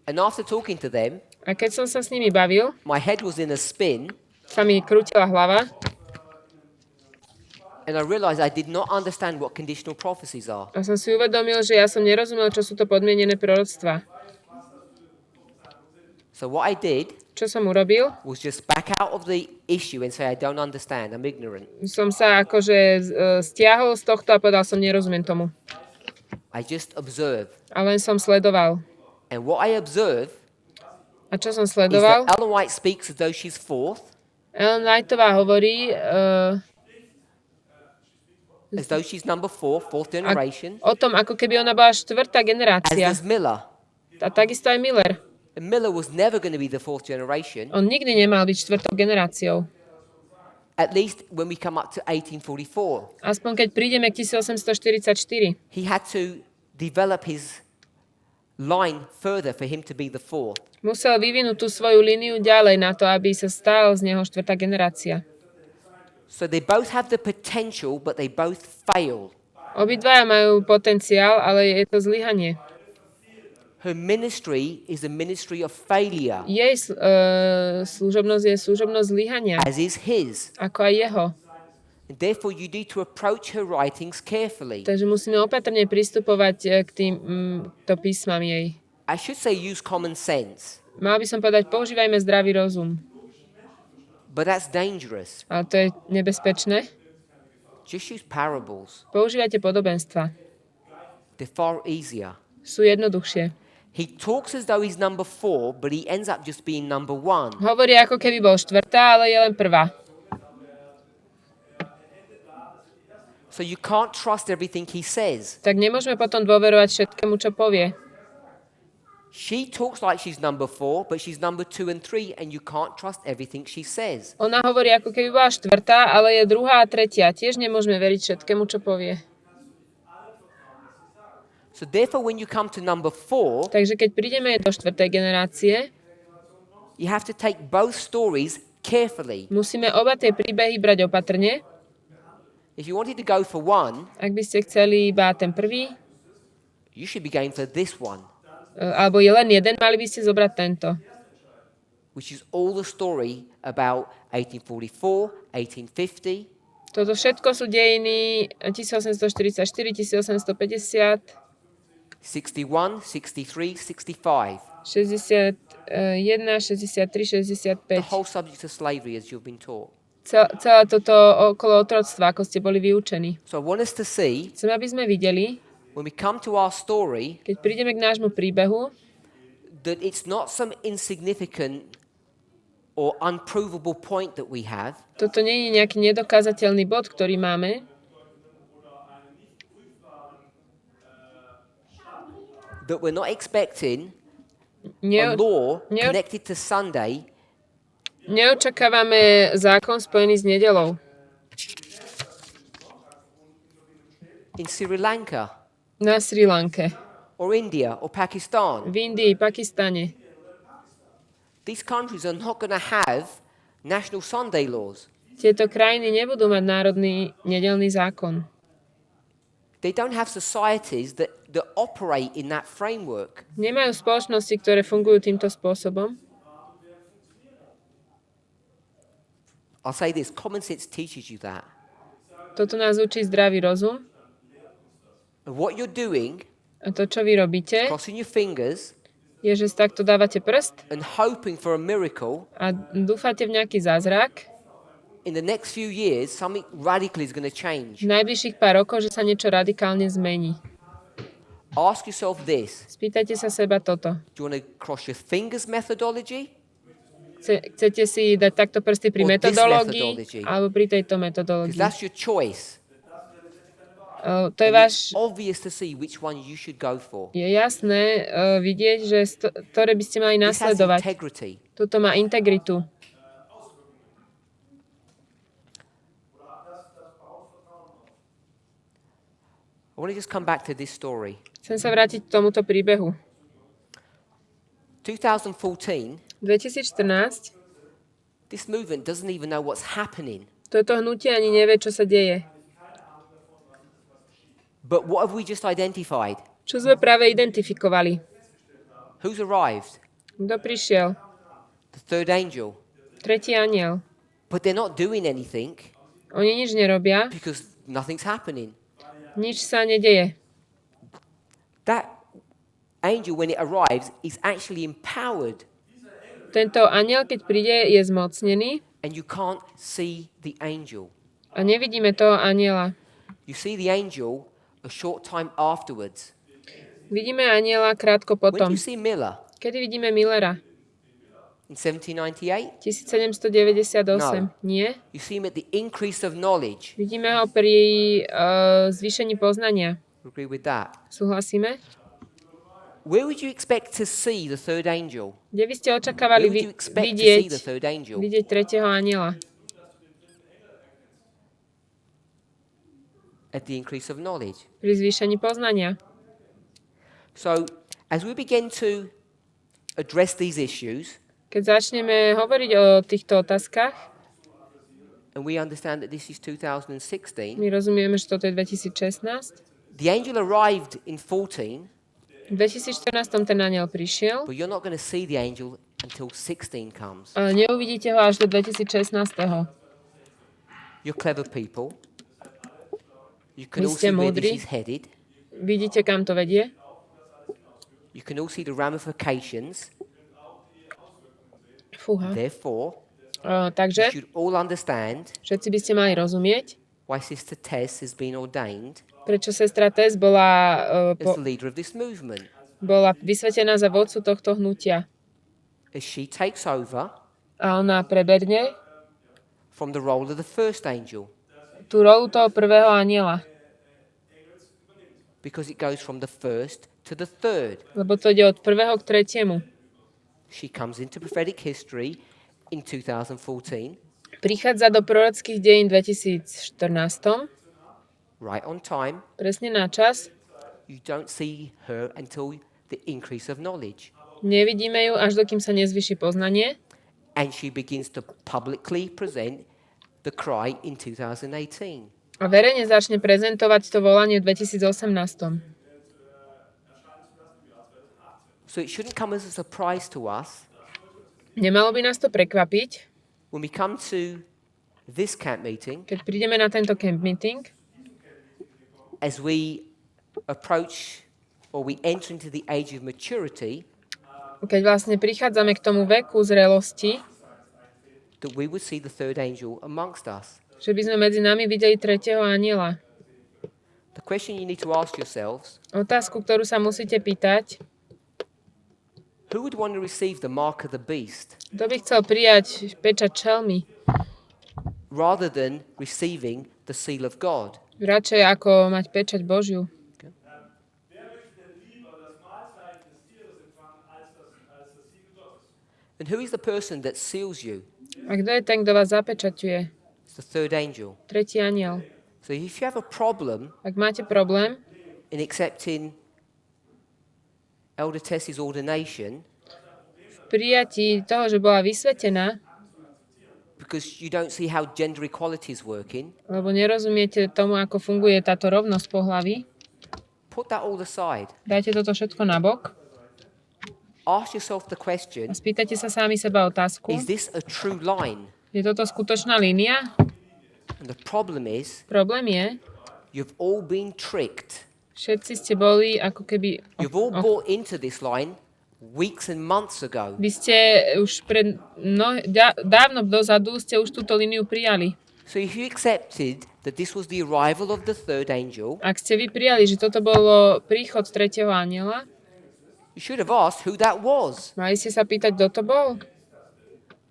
And after talking to them, A keď som sa s nimi bavil, my head was in a spin, sa mi krútila hlava and I realized I did not understand what conditional prophecies are. a som si uvedomil, že ja som nerozumel, čo sú to podmienené proroctvá. So what I did Čo som urobil? was just back out of the issue and say I don't understand, I'm ignorant. Som sa akože stiahol z tohto a povedal som, nerozumiem tomu. I just observe. A len som sledoval. And what I observe A čo som is sledoval? that Ellen White speaks as though she's 4th, Ellen Whiteová hovorí as though she's number 4th generation, o tom, ako keby ona bola štvrtá as generácia. does Miller. A takisto aj Miller. And Miller was never going to be the 4th generation, On nikdy nemal byť štvrtou generáciou. at least when we come up to 1844. Aspoň keď prídeme k 1844. He had to develop his line further for him to be the 4th. Musel vyvinúť tú svoju líniu ďalej na to, aby sa stal z neho štvrtá generácia. So they both have the potential, but they both fail. Obidvaja majú potenciál, ale je to zlyhanie. Her ministry is a ministry of failure, Jej služobnosť je služobnosť zlyhania, as is his. ako aj jeho. And therefore, you need to approach her writings carefully. Takže musíme opatrne pristupovať k týmto písmam jej. I should say use common sense, Mal by som povedať, používajme zdravý rozum. but that's dangerous. Ale to je nebezpečné. Just use parables. Používajte podobenstva. They're far easier. Sú jednoduchšie. He talks as though he's number 4, but he ends up just being number 1. Hovorí, ako keby bol štvrtá, ale je len prvá. So you can't trust everything he says. Tak nemôžeme potom dôverovať všetkému, čo povie. She talks like she's number 4, but she's number 2 and 3, and you can't trust everything she says. Ona hovorí, ako keby bola štvrtá, ale je druhá a tretia. Tiež nemôžeme veriť všetkému, čo povie. So therefore, when you come to number 4, Takže keď prídeme do štvrtej generácie, you have to take both stories carefully. Musíme oba tie príbehy brať opatrne. If you wanted to go for one, Ak by ste chceli iba ten prvý, you should be going for this one, alebo je len jeden, mali by ste zobrať tento. which is all the story about 1844, 1850, Toto všetko sú dejiny 1844, 1850, 61, 63, 65. 61, 63, The 65. whole subject of slavery as you've been taught. Celé toto okolo otroctva, ako ste boli vyučení. So I want us to see, Chcem, aby sme videli, when we come to our story, keď prídeme k nášmu príbehu, that it's not some insignificant or unprovable point that we have, toto nie je nejaký nedokázateľný bod, ktorý máme, that we're not expecting Ne- a law ne- connected to Sunday neočakávame zákon spojený s nedeľou. in Sri Lanka Na Sri Lanke, or India or Pakistan. v Indii, Pakistane. These countries are not going to have national Sunday laws. Tieto krajiny nebudú mať národný nedeľný zákon. They don't have societies that operate in that framework. Nemajú spoločnosti, ktoré fungujú týmto spôsobom. I'll say this, common sense teaches you that. Toto nás učí zdravý rozum. And what you're doing, A to, čo vy robíte, crossing your fingers je, že si takto dávate prst and hoping for a miracle, a dúfate v nejaký zázrak. in the next few years, something radical is going to change. V najbližších pár rokov, že sa niečo radikálne zmení. Ask yourself this. Spýtajte sa seba toto. Do you want to cross your fingers methodology? Chcete si dať takto prsty pri Or this metodológii methodology. alebo pri tejto Because metodológii? that's your choice. To je And it's váš... obvious to see which one you should go for. Je jasné vidieť, že ktoré by ste mali This has nasledovať. integrity. Toto má integritu. I want to just come back to this story. Chcem sa vrátiť k tomuto príbehu. 2014, 2014, this movement doesn't even know what's happening. toto hnutie ani nevie, čo sa deje. But what have we just identified? Čo sme práve identifikovali? Who's arrived? Kto prišiel? The third angel. Tretí anjel. But they're not doing anything Oni nič nerobia, because nothing's happening. nič sa nedeje. That angel, when it arrives, is actually empowered, Tento anjel, keď príde, je zmocnený and you can't see the angel. a nevidíme toho anjela. You see the angel a short time afterwards. Vidíme anjela krátko When do potom. you see Miller? Kedy vidíme Millera? In 1798? 1798. Nie? You see him at the increase of knowledge. Vidíme ho pri zvýšení poznania. Agree with that? Súhlasíme? Where would you expect to see the third angel? Kde by ste Where očakávali would you expect to see the third angel? vidieť tretieho anjela? At the increase of knowledge. Pri zvýšení poznania. So, as we begin to address these issues, Keď začneme hovoriť o týchto otázkach, and we understand that this is 2016, my rozumieme, že toto je 2016. the angel arrived in 14, V 2014 ten anjel prišiel, but you're not going to see the angel until 16 comes. ale neuvidíte ho až do 2016. You're clever people. You can Vy all ste see where múdri. this is headed. Vidíte, kam to vedie? You can all see the ramifications. Fúha. Therefore, Takže you should all understand všetci by ste mali rozumieť, why Sister Tess has been ordained prečo sestra Tess bola, as the leader of this movement. bola vysvetená za vodcu tohto hnutia. As she takes over A ona preberne from the role of the first angel, tú rolu toho prvého anjela. because it goes from the first to the third. Lebo to ide od prvého k tretiemu. She comes into prophetic history in 2014, Prichádza do prorockých dejín 2014, right on time. presne na čas. You don't see her until the increase of knowledge. Nevidíme ju, až dokým sa nezvyši poznanie. and she begins to publicly present the cry in 2018. A verejne začne prezentovať to volanie v 2018. So it shouldn't come as a surprise to us Nemalo by nás to prekvapiť, when we come to this camp meeting, keď prídeme na tento camp meeting, as we approach or we enter into the age of maturity, keď vlastne prichádzame k tomu veku zrelosti, that we would see the third angel amongst us. že by sme medzi nami videli tretieho anjela. The question you need to ask yourselves, Otázku, ktorú sa musíte pýtať, who would want to receive the mark of the beast kto by chcel prijať pečať čelmy, rather than receiving the seal of God? radšej ako mať pečať Božiu. And who is the person that seals you? A kto je ten, kto vás zapečaťuje? It's the third angel. Tretí anjel. So if you have a problem Ak máte problém in accepting Elder Tessie's ordination v prijatí toho, že bola vysvetená, because you don't see how gender equality is working, lebo nerozumiete tomu, ako funguje táto rovnosť pohlaví, put that all aside. dajte toto všetko nabok Ask yourself the a question, spýtajte sa sami seba otázku. is this a true line? Je toto skutočná línia? And the problem is, Problém je, you've all been tricked. všetci ste boli ako keby... You've all bought into this line weeks and months ago. Vy ste už dávno dozadu ste už túto líniu prijali. So if you accepted that this was the arrival of the third angel, Ak ste vy prijali, že toto bolo príchod tretieho anjela, you should have asked who that was. mali ste sa pýtať, kto to bol?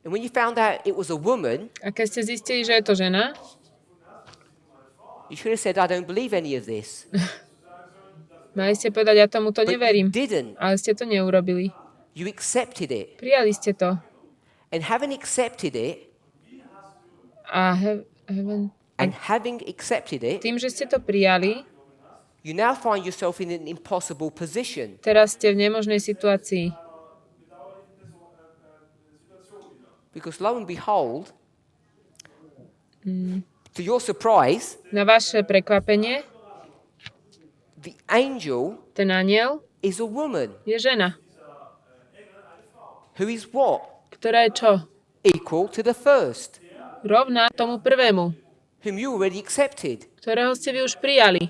And when you found out it was a woman, A keď ste zistili, že je to žena, you should have said, I don't believe any of this. mali ste povedať, ja tomu to But you neverím. didn't. Ale ste to neurobili. You accepted it. Prijali ste to. And having accepted it, A having accepted it, tým, že ste to prijali, you now find yourself in an impossible position. teraz ste v nemožnej situácii. Because lo and behold, to your surprise, Na vaše prekvapenie, the angel ten anjel is a woman je žena, who is what? ktorá je čo? Equal to the first, Rovná tomu prvému, whom you already accepted. ktorého ste vy už prijali.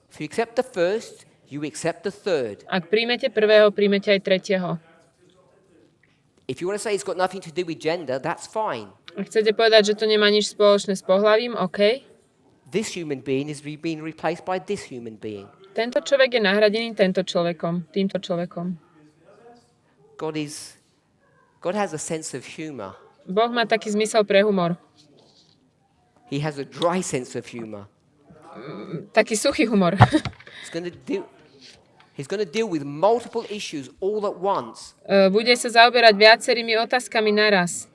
If you accept the first, you accept the third. Ak príjmete prvého, príjmete aj tretieho. If you want to say it's got nothing to do with gender, that's fine. Ak chcete povedať, že to nemá nič spoločné s pohlavím, OK. This human being is being replaced by this human being. Tento človek je nahradený týmto človekom. God has a sense of humor. Boh má taký zmysel pre humor. He has a dry sense of humor. Taký suchý humor. He's going to deal with multiple issues all at once. Bude sa zaoberať viacerými otázkami naraz.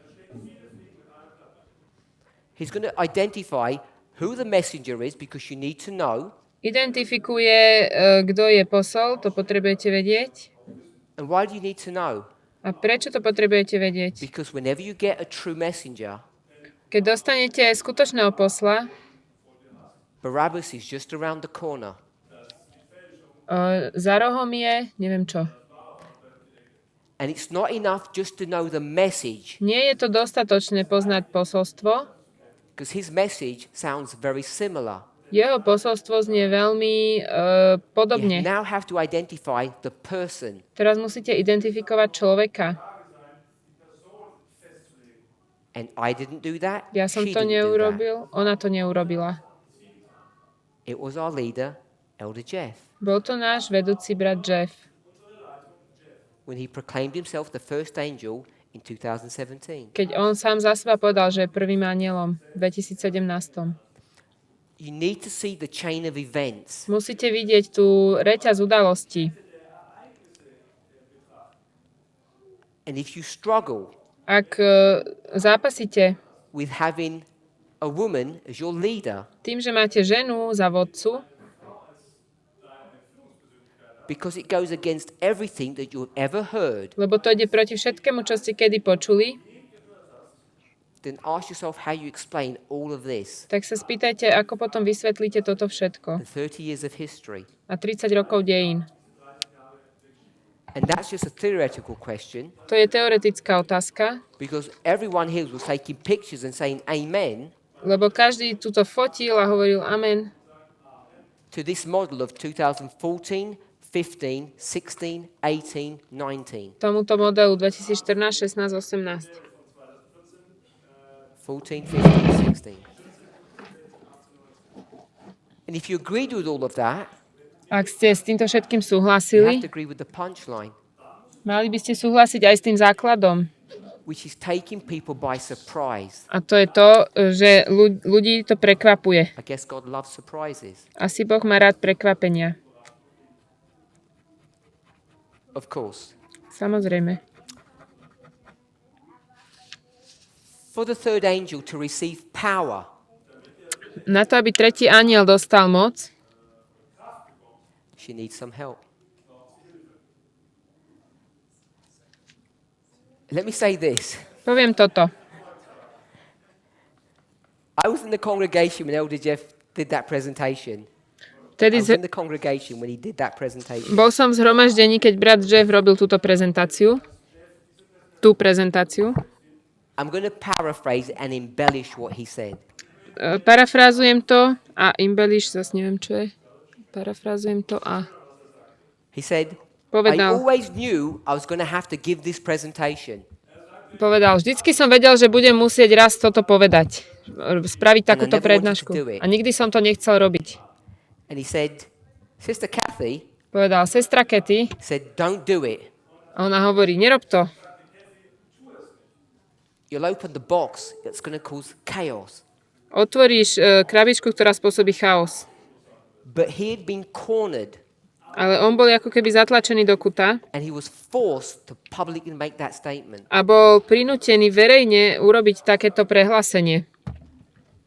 He's going to identify who the messenger is because you need to know. Identifikuje, kto je posol, to potrebujete vedieť. And why do you need to know? A prečo to potrebujete vedieť? Because whenever you get a true messenger, Keď dostanete skutočného posla, Barabbas is just around the corner. za rohom je, neviem čo. And it's not enough just to know the message, Nie je to dostatočné poznať posolstvo. because his message sounds very similar. Jeho posolstvo znie veľmi You podobne. now have to identify the person. Teraz musíte identifikovať človeka. And I didn't do that. Ja som She to didn't do that. neurobil, ona to neurobila. It was our leader, Elder Jeff, Bol to náš vedúci brat Jeff, when he proclaimed himself the first angel in 2017. keď on sám za seba povedal, že je prvým anielom v 2017. You need to see the chain of events. Musíte vidieť tú reťaz udalostí. And if you struggle Ak zápasíte with having a woman as your leader, tým, že máte ženu za vodcu, because it goes against everything that you've ever heard, lebo to ide proti všetkému, čo ste kedy počuli, then ask yourself how you explain all of this. Tak sa spýtajte, ako potom vysvetlíte toto všetko. And 30 years of history. A 30 rokov dejín. And that's just a theoretical question. To je teoretická otázka, Because everyone here was taking pictures and saying amen lebo každý túto fotil a hovoril amen to this model of 2014, 15, 16, 18, 19. tomuto modelu 2014, 16, 18. 14, 15, 16. And if you agreed with all of that, Ak ste s týmto všetkým you have súhlasili, to agree with the punchline, mali by ste súhlasiť aj s tým základom. which is taking people by surprise. A to je to, že ľudí to prekvapuje. I guess God loves surprises. Asi Boh má rád prekvapenia. Of course. Samozrejme. For the third angel to receive power, Na to, aby tretí anjel dostal moc, she needs some help. Let me say this. poviem toto. I was in the congregation when Elder Jeff did that presentation. I Tedy was in the congregation when he did that presentation. bol som v zhromaždení, keď brat Jeff robil túto prezentáciu. Tú prezentáciu. I'm going to paraphrase and embellish what he said. Parafrázujem to a embellish, zase neviem, čo je. Parafrázujem to a He said, I povedal, always knew I was going to have to give this presentation. vždycky som vedel, že budem musieť raz toto povedať. Spraviť takúto never wanted prednášku. to do it. A nikdy som to nechcel robiť. And he said, Sister Kathy Povedal, sestra Katy, said, don't do it. a ona hovorí, nerob to. You'll open the box, it's going to cause chaos. Otvoríš krabičku, ktorá spôsobí chaos. But he had been cornered Ale on bol ako keby zatlačený do kuta and he was forced to publicly make that statement. a bol prinútený verejne urobiť takéto prehlásenie.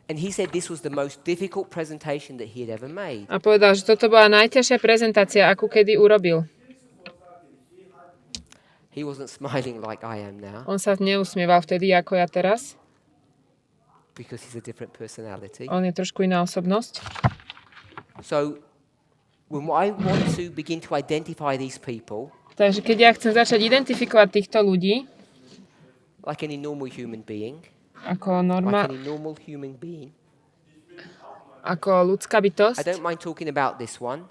And he said this was the most difficult presentation that he had ever made. A povedal, že toto bola najťažšia prezentácia, akú kedy urobil. He wasn't smiling like I am now On sa neusmieval vtedy, ako ja teraz. because he's a different personality. On je trošku iná osobnosť. So when I want to begin to identify these people Takže keď ja chcem začať identifikovať týchto ľudí, like any normal human being, ako ako ľudská I bytosť, don't mind talking about this one,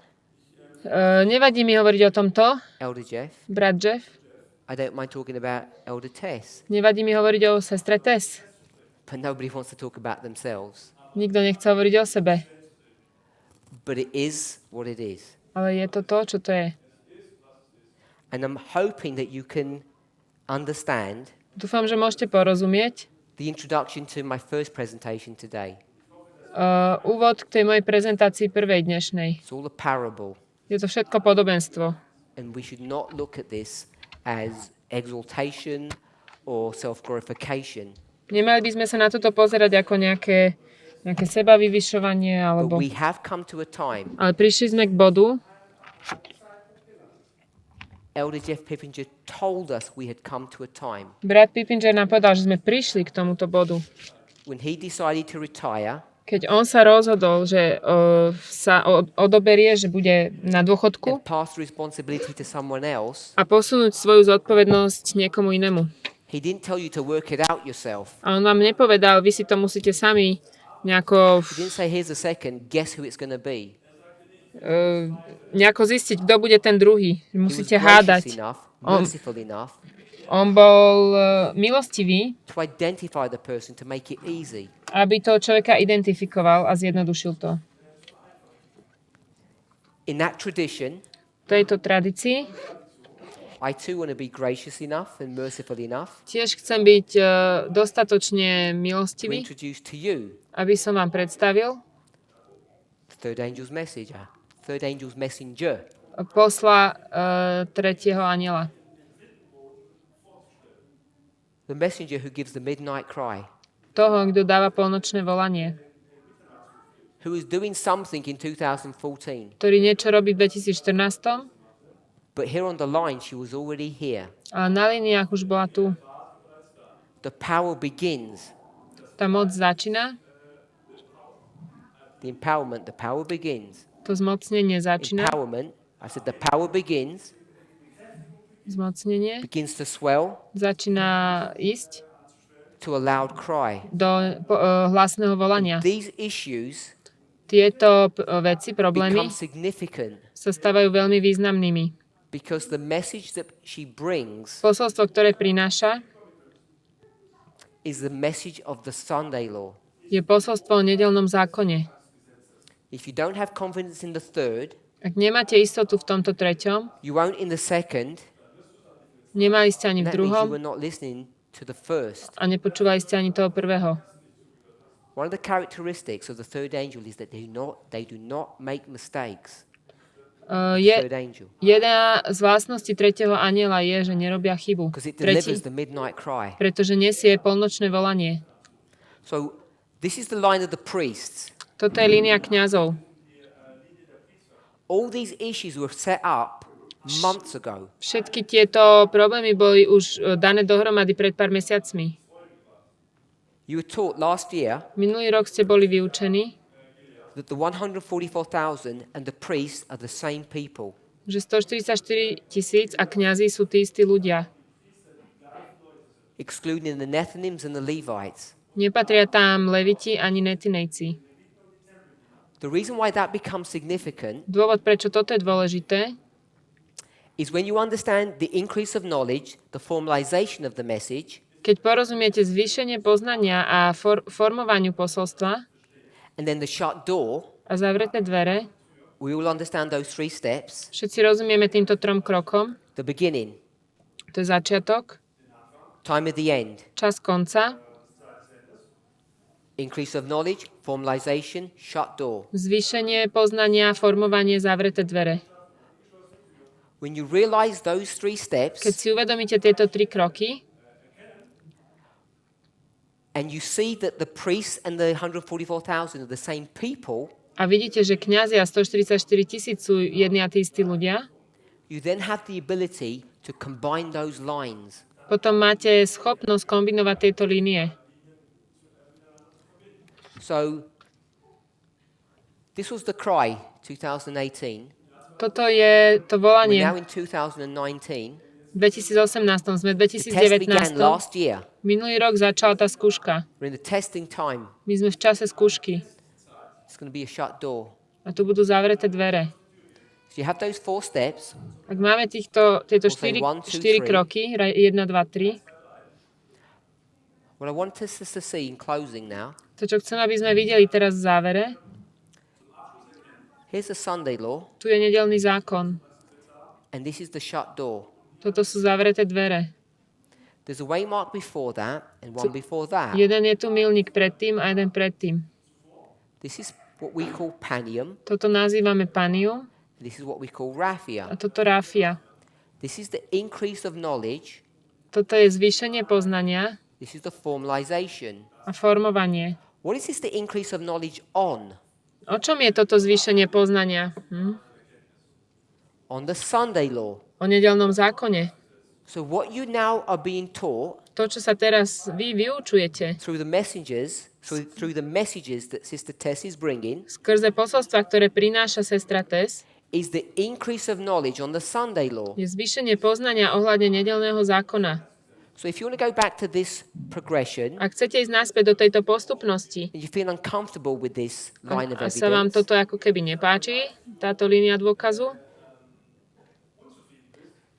nevadí mi hovoriť o tomto, Elder Jeff. brat Jeff. I don't mind talking about Elder Tess. Nevadí mi hovoriť o sestre Tess. But nobody wants to talk about themselves. Nikto nechce hovoriť o sebe. But it is what it is. Ale je to to, čo to je. And I'm hoping that you can understand Dúfam, že môžete porozumieť the introduction to my first presentation today. Úvod k tej mojej prezentácii prvej dnešnej. It's all a parable. Je to všetko podobenstvo. And we should not look at this as exaltation or self-glorification. Nemali by sme sa na toto pozerať ako nejaké sebavyvyšovanie, But alebo... we have come to a time. Ale prišli sme k bodu, Elder Jeff Pippinger told us we had come to a time brat Pippinger nám povedal, že sme prišli k tomuto bodu. when he decided to retire Keď on sa rozhodol, že sa odoberie, že bude na dôchodku and pass the responsibility to someone else, a posunúť svoju zodpovednosť niekomu inému. he didn't tell you to work it out yourself. A on vám nepovedal, vy si to musíte sami nejako He didn't say, here's a second, guess who it's going to be. nejako zistiť, kto bude ten druhý. He was Musíte gracious hádať. enough, On- merciful enough On bol milostivý, to identify the person to make it easy. aby toho človeka identifikoval a zjednodušil to. In that tradition, V tejto tradícii I too want to be gracious enough and merciful enough tiež chcem byť dostatočne to milostivý, introduce to you aby som vám predstavil the third angel's messenger, third angel's messenger. posla tretieho anjela. The messenger who gives the midnight cry, Toho, kto dáva polnočné volanie, who is doing something in 2014. ktorý niečo robí v 2014, But here on the line, she was already here. ale na liniách už bola tu. The power begins Tá moc začína, The empowerment, the power begins. to zmocnenie začína, Empowerment, I said the power begins zmocnenie to swell začína ísť to a loud cry. do hlasného volania. These issues Tieto veci, problémy become significant sa stávajú veľmi významnými. because the message that she brings Posolstvo, ktoré prináša, is the message of the Sunday law. je posolstvo o nedeľnom zákone. If you don't have confidence in the third, Ak nemáte istotu v tomto treťom, you won't in the second, nemali ste ani v that means you druhom were not listening to the first. a nepočúvali ste ani toho prvého. One of the characteristics of the third angel is that they do not make mistakes. Third angel. Jedna z vlastností tretieho anjela je, že nerobia chybu. Because it Tretí, delivers the midnight cry. pretože nesie polnočné volanie. So this is the line of the priests. Toto je línia kňazov. All these issues were set up months ago. Všetky tieto problémy boli už dané dohromady pred pár mesiacmi. You were taught last year Minulý rok ste boli vyučení, that the 144,000 and the priests are the same people. že 144 000 a kňazi sú tí istí ľudia. Excluding the Nethinims and the Levites. Nepatria tam leviti ani netinejci. The reason why that becomes significant Dôvod, prečo toto je dôležité, is when you understand the increase of knowledge, the formalization of the message, keď porozumiete zvýšenie poznania a formovaniu posolstva and then the shut door, a zavreté dvere, we all understand those three steps. všetci rozumieme týmto 3 krokom. The beginning, To je začiatok, time of the end, čas konca, increase of knowledge, formalization, shut door. zvýšenie poznania, formovanie, zavreté dvere. When you realize those three steps Keď si uvedomíte tieto 3 kroky and you see that the priests and the 144,000 are the same people, a vidíte, že kňazi a 144 000 sú jedni a tí istí ľudia, you then have the ability to combine those lines. potom máte schopnosť kombinovať tieto línie. So this was the cry 2018. Toto je to We're volanie. now in 2019. V 2018 sme v The test began 2019. last year. Minulý rok začala tá skúška. We're in the testing time. My sme v čase skúšky. It's going to be a shut door. A tu budú zavreté dvere. So you have those 4 steps. Ak máme tieto We'll say 4 1, 2, 3. kroky, 1, 2, 3, What I want us to see in closing now, to, čo chcem, aby sme videli teraz v závere, here's the Sunday law, tu je nedeľný zákon. and this is the shut door. Toto sú zavreté dvere. There's a waymark before that and one before that. Jeden je tu milník predtým a jeden predtým. This is what we call panium. Toto nazývame panium This is what we call a raphia. toto rafia. This is the increase of knowledge. Toto je zvýšenie poznania This is the formalization. a formovanie. What is this the increase of knowledge on? O čom je toto zvýšenie poznania? On the Sunday law. O nedeľnom zákone. So what you now are being taught To, čo sa teraz vy vyučujete through the messengers, through the messages that Sister Tess is bringing, skrze posolstva, ktoré prináša sestra Tess, is the increase of knowledge on the Sunday law. je zvýšenie poznania ohľadne nedeľného zákona. So if you want to go back to this progression Ak chcete ísť naspäť do tejto postupnosti and you feel uncomfortable with this line of a sa vám evidence, toto ako keby nepáči, táto línia dôkazu,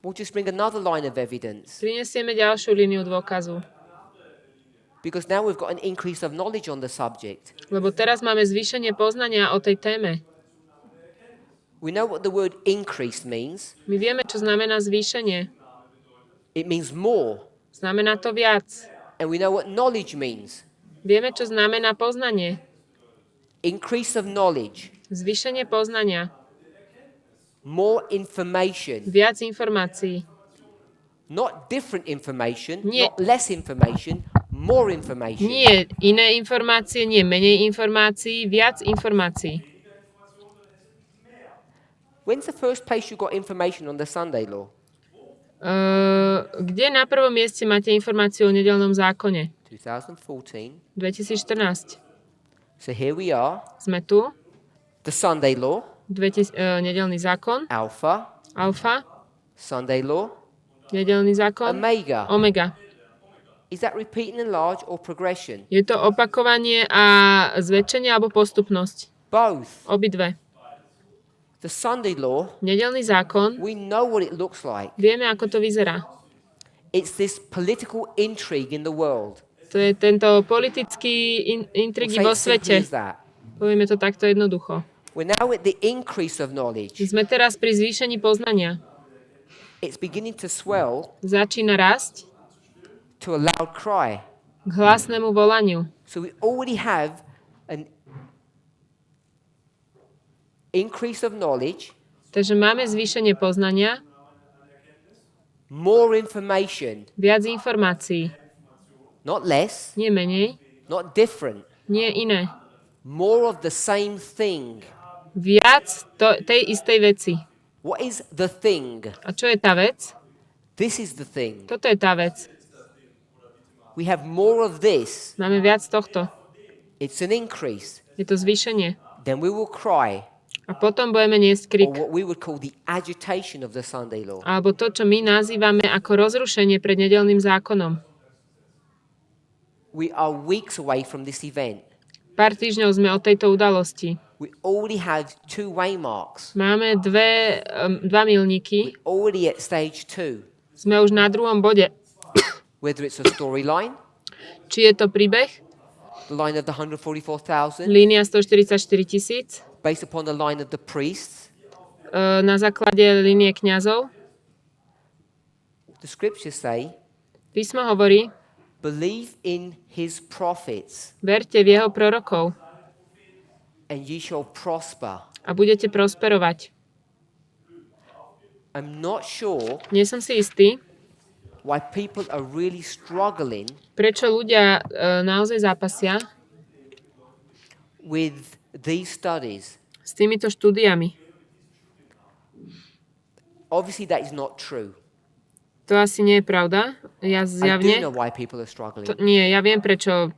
we'll just bring another line of evidence. prinesieme ďalšiu líniu dôkazu. Because now we've got an increase of knowledge on the subject. Lebo teraz máme zvýšenie poznania o tej téme. We know what the word increase means. My vieme, čo znamená zvýšenie. It means more. Znamená to viac. And we know what knowledge means. Vieme, čo znamená poznanie. Increase of knowledge. Zvýšenie poznania. More information. Viac informácií. Not different information, Nie. not less information, more information. Nie iné informácie, nie menej informácií, viac informácií. When's the first place you got information on the Sunday law? Kde na prvom mieste máte informáciu o nedeľnom zákone? 2014. 2014. So here we are. Sme tu. The Sunday law. Nedeľný zákon. Alpha. Alfa. Sunday law. Nedeľný zákon. Omega. Omega. Is that repeat and enlarge or progression? Je to opakovanie a zväčšenie alebo postupnosť? Both. Obidve. The Sunday law, Nedeľný zákon. we know what it looks like. Vieme, ako to vyzerá. It's this political intrigue in the world. To je tento politický intrigy vo We'll say it simply svete. as that. Povieme to takto jednoducho. We're now at the increase of knowledge. Sme teraz pri zvýšení poznania. It's beginning to swell Začína rásť to a loud cry. k hlasnému volaniu. So we already have an increase of knowledge, Takže máme zvýšenie poznania, more information, viac informácií. not less, Nie menej, not different, nie iné. more of the same thing. Viac tej istej veci. What is the thing? A čo je tá vec? This is the thing. Toto je tá vec. We have more of this. Máme viac tohto. It's an increase. Je to zvýšenie. Then we will cry, A potom budeme niesť or krik. what we would call the agitation of the Sunday law. Alebo to, čo my nazývame ako rozrušenie pred nedeľným zákonom. We are weeks away from this event. Pár týždňov sme od tejto udalosti. We already have 2 waymarks. Máme dva milníky. Already at stage 2. Sme už na druhom bode. Whether it's a storyline, Či je to príbeh? the line of the 144,000, Línia 144 000. based upon the line of the priests. Na základe línie kňazov. The scriptures say, Písmo hovorí, believe in his prophets, verte v jeho prorokov and ye shall prosper. a budete prosperovať. I'm not sure Nie som si istý, why people are really struggling prečo ľudia naozaj zápasia with these studies. s týmito štúdiami. Obviously, that is not true. To asi nie je pravda. Ja I do zjavne... know why people are struggling. Nie, ja viem, prečo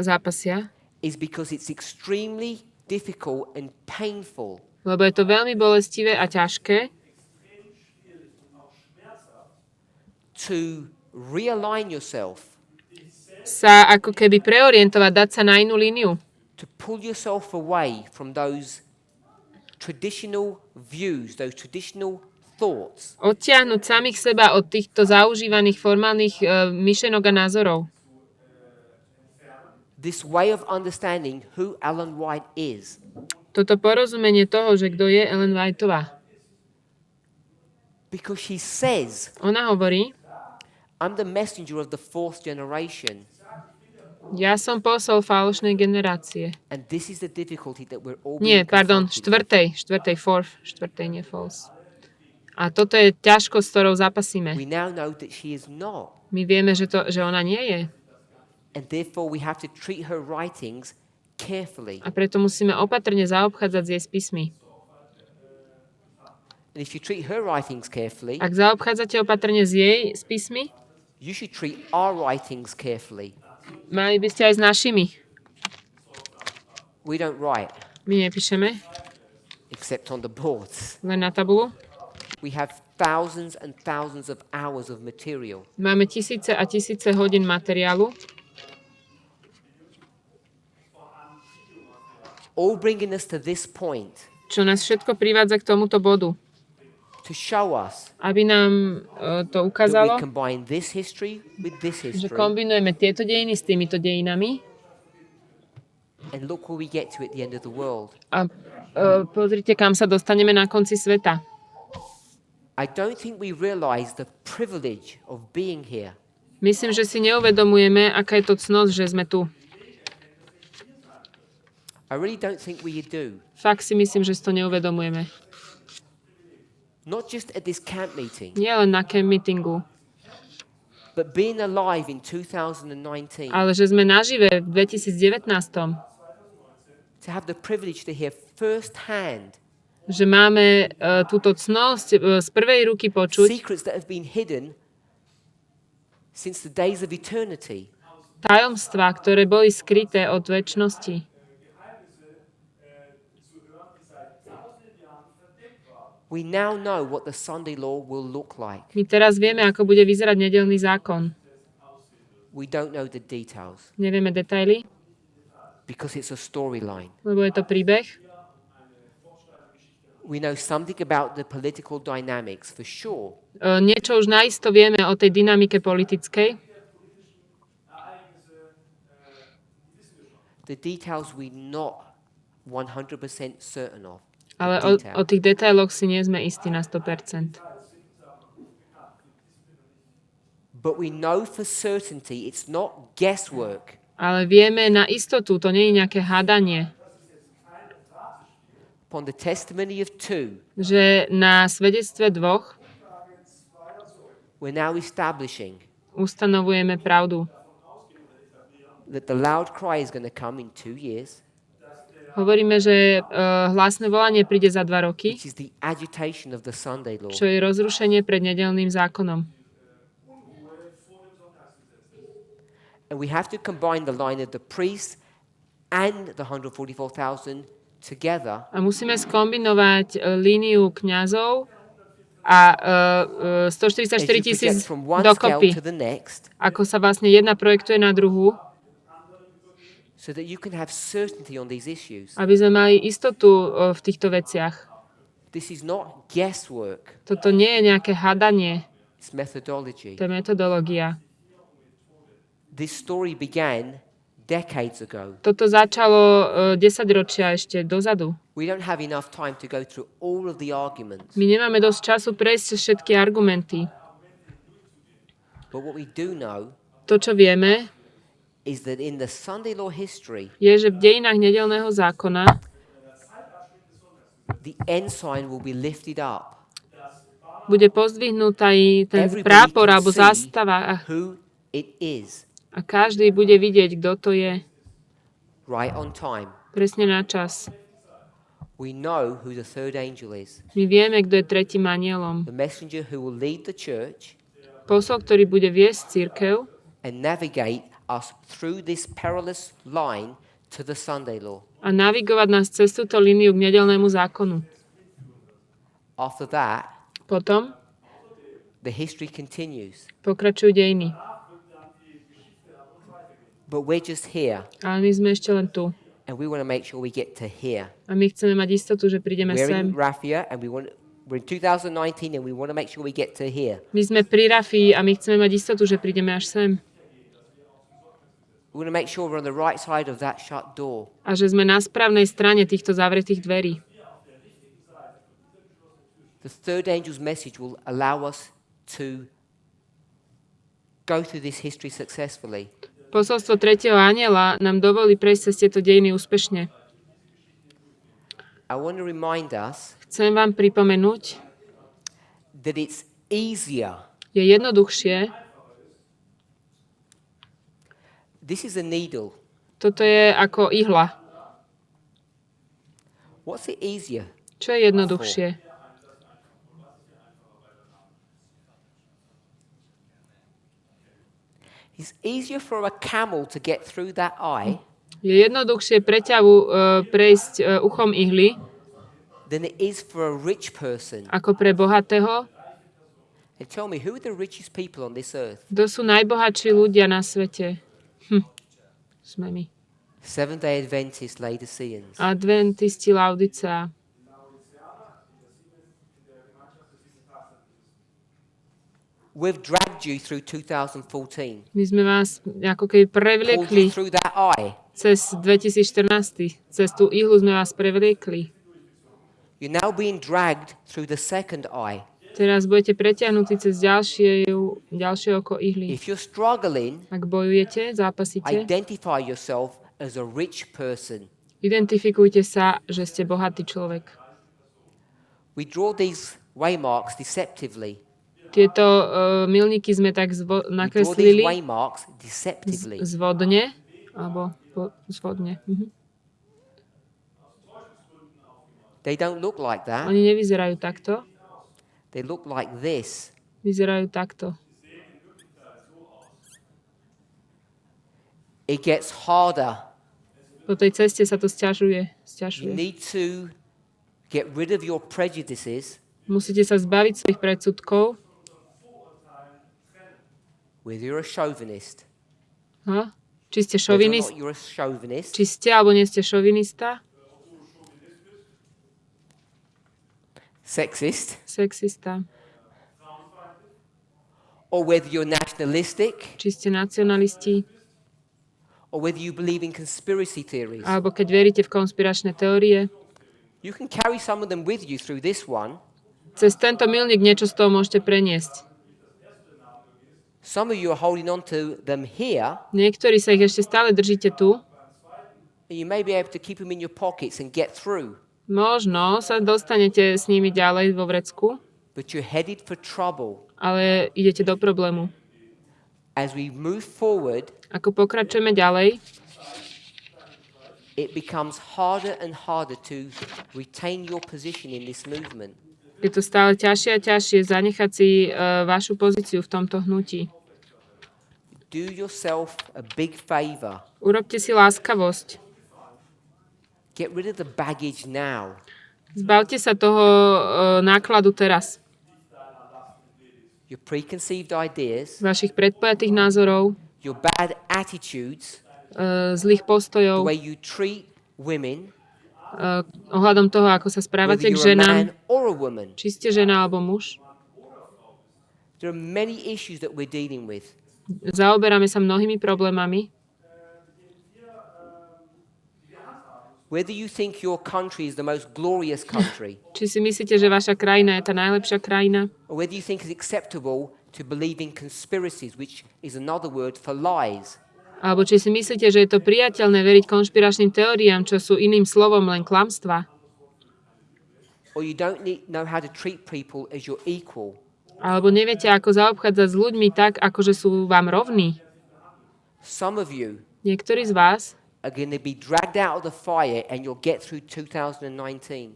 zápasia. It's because it's extremely difficult and painful Lebo je to veľmi bolestivé a ťažké to realign yourself, sa ako keby preorientovať, dať sa na inú líniu. to pull yourself away from those traditional views, those traditional thoughts, Odtiahnuť samých seba od týchto zaužívaných formálnych myšlenok a názorov. this way of understanding who Ellen White is. Toto porozumenie toho, že kto je Ellen Whiteová. Because she says, Ona hovorí, I'm the messenger of the 4th generation. ja som posel falošnej generácie. And this is the difficulty that we're all Nie, being pardon, confronted štvrtej, nie false. A toto je ťažkosť, s ktorou with. zápasíme. We now know that she is not. My vieme, že ona nie je. And therefore we have to treat her writings carefully. A preto musíme opatrne zaobchádzať s jej spismi. And if you treat her writings carefully, Ak zaobchádzate opatrne s jej spismi, you should treat our writings carefully. mali by ste aj s našimi. We don't write, My nepíšeme, except on the boards. len na tabulu. We have thousands and thousands of hours of material. Máme tisíce a tisíce hodín materiálu, All bringing us to this point čo nás všetko privádza k tomuto bodu. to show us Aby nám to that we ukázalo, combine this history with this že history kombinujeme tieto dejiny s týmito dejinami and look where we get to at the end of the world. a pozrite, kam sa dostaneme na konci sveta. I don't think we realize the privilege of being here. Myslím, že si neuvedomujeme, aká je to cnosť, že sme tu. I really don't think we do. Fakt si myslím, že si to neuvedomujeme. Not just at this camp meeting, Nie len na camp meetingu, but being alive in 2019, ale že sme nažive v 2019. to have the privilege to hear firsthand Že máme túto cnosť z prvej ruky počuť secrets that have been hidden since the days of eternity. tajomstvá, ktoré boli skryté od večnosti. We now know what the Sunday law will look like. My teraz vieme, ako bude vyzerať nedeľný zákon. We don't know the details Nevieme detaily, because it's a storyline. lebo je to príbeh. We know something about the political dynamics for sure. Niečo už naisto vieme o tej dynamike politickej. The details we're not 100% certain of. Ale o tých detailoch si nie sme istí na 100%. But we know for certainty it's not guesswork. Ale vieme na istotu, to nie je nejaké hádanie, Upon the testimony of two, že na svedectve dvoch we're now establishing ustanovujeme pravdu. that the loud cry is going to come in 2 years, Hovoríme, že hlasné volanie príde za 2 roky, which is the agitation of the Sunday law. čo je rozrušenie pred nedeľným zákonom. And we have to combine the line of the priests and the 144,000 together. A musíme skombinovať líniu kňazov a 144 As you project 000 from one scale dokopy. to the next, Ako sa vlastne jedna projektuje na druhú, so that you can have certainty on these issues. aby sme mali istotu v týchto veciach. This is not guesswork, Toto nie je nejaké hádanie, it's methodology. to je metodológia. This story began decades ago. Toto začalo 10 ročia ešte dozadu. We don't have enough time to go through all of the arguments, My nemáme dosť času prejsť cez všetky argumenty. but what we do know To, čo vieme, is that in the Sunday law history, je, že v dejinách nedeľného zákona the ensign will be lifted up. bude pozdvihnutá aj ten Everybody prápor can alebo see zástava who it is, a každý bude vidieť, kto to je, right on time. presne na čas. We know who the third angel is, My vieme, kto je tretím anielom. the messenger who will lead the church Posol, ktorý bude viesť cirkev and navigate us through this perilous line to the Sunday law. a navigovať nás cez túto líniu k nedeľnému zákonu. After that, Potom the history continues. pokračujú dejiny. But we're just here, Ale my sme ešte len tu. and we want to make sure we get to here. A my chceme mať istotu, že prídeme We're sem. in Raffia, and we're in 2019, and we want to make sure we get to here. My sme pri Rafii a my chceme mať istotu, že prídeme až sem. We want to make sure we're on the right side of that shut door. A že sme na správnej strane týchto zavretých dverí. The third angel's message will allow us to go through this history successfully. Posolstvo tretieho anjela nám dovolí prejsť cez tieto dejiny úspešne. I want to remind us Chcem vám pripomenúť, that it's easier. je jednoduchšie. This is a needle. Toto je ako ihla. What's it easier? Čo je jednoduchšie? It's easier for a camel to get through that eye Je jednoduchšie pre ťavu prejsť uchom ihly, than it is for a rich person. ako pre bohatého. And tell me, who are the richest people on this earth? Kto sú najbohatší ľudia na svete? Sme my. Seventh-day Adventists, Laodiceans. Adventisti Laodicea. We've dragged you through 2014. My sme vás ako keby Pulled you prevliekli through that eye. cez 2014. Cez tú ihlu sme vás prevliekli. You're now being dragged through the second eye. Teraz budete pretiahnutí cez ďalšie oko ihly. If you're struggling, Ak bojujete, zápasíte, identify yourself as a rich person. identifikujte sa, že ste bohatý človek. We draw these waymarks deceptively. Tieto milníky sme tak We draw these nakreslili waymarks deceptively. zvodne, alebo zvodne. They don't look like that. Oni nevyzerajú takto, They look like this. vyzerajú takto. it gets harder. Po tej ceste sa to You sťažuje. need to get rid of your prejudices, Musíte sa zbaviť svojich predsudkov. whether you're a chauvinist. Či ste Whether or šovinist, not you're a chauvinist, či ste alebo nie ste šovinista, sexist, sexista, or whether you're nationalistic, či ste nacionalisti, or whether you believe in conspiracy theories. alebo keď veríte v konšpiračné teórie. You can carry some of them with you through this one. Cez tento milník niečo z toho môžete preniesť. Some of you are holding on to them here, Niektorí sa ich ešte stále držíte tu. and you may be able to keep them in your pockets and get through. Možno sa dostanete s nimi ďalej vo vrecku, But you're headed for trouble. ale idete do problému. As we move forward, Ako pokračujeme ďalej, it becomes harder and harder to retain your position in this movement. je to stále ťažšie a ťažšie zanechať si vašu pozíciu v tomto hnutí. Do yourself a big favor. Urobte si láskavosť. Get rid of the baggage now. Zbavte sa toho nákladu teraz. Your preconceived ideas, Vašich predpojatých názorov, your bad attitudes, zlých the postojov, way you treat women, ohľadom toho, ako sa whether správate k you're a man ženám, or a woman. či ste žena alebo muž. There are many issues that we're dealing with. Zaoberáme sa mnohými problémami. Whether you think your country is the most glorious country, Či si myslíte, že vaša krajina je tá najlepšia krajina, or whether you think it's acceptable to believe in conspiracies, which is another word for lies. alebo či si myslíte, že je to priateľné veriť konšpiračným teóriám, čo sú iným slovom len klamstvá, Or you don't know how to treat people as your equal. alebo neviete, ako zaobchádzať s ľuďmi tak, ako že sú vám rovní. Some of you Niektorí z vás are going to be dragged out of the fire and you'll get through 2019.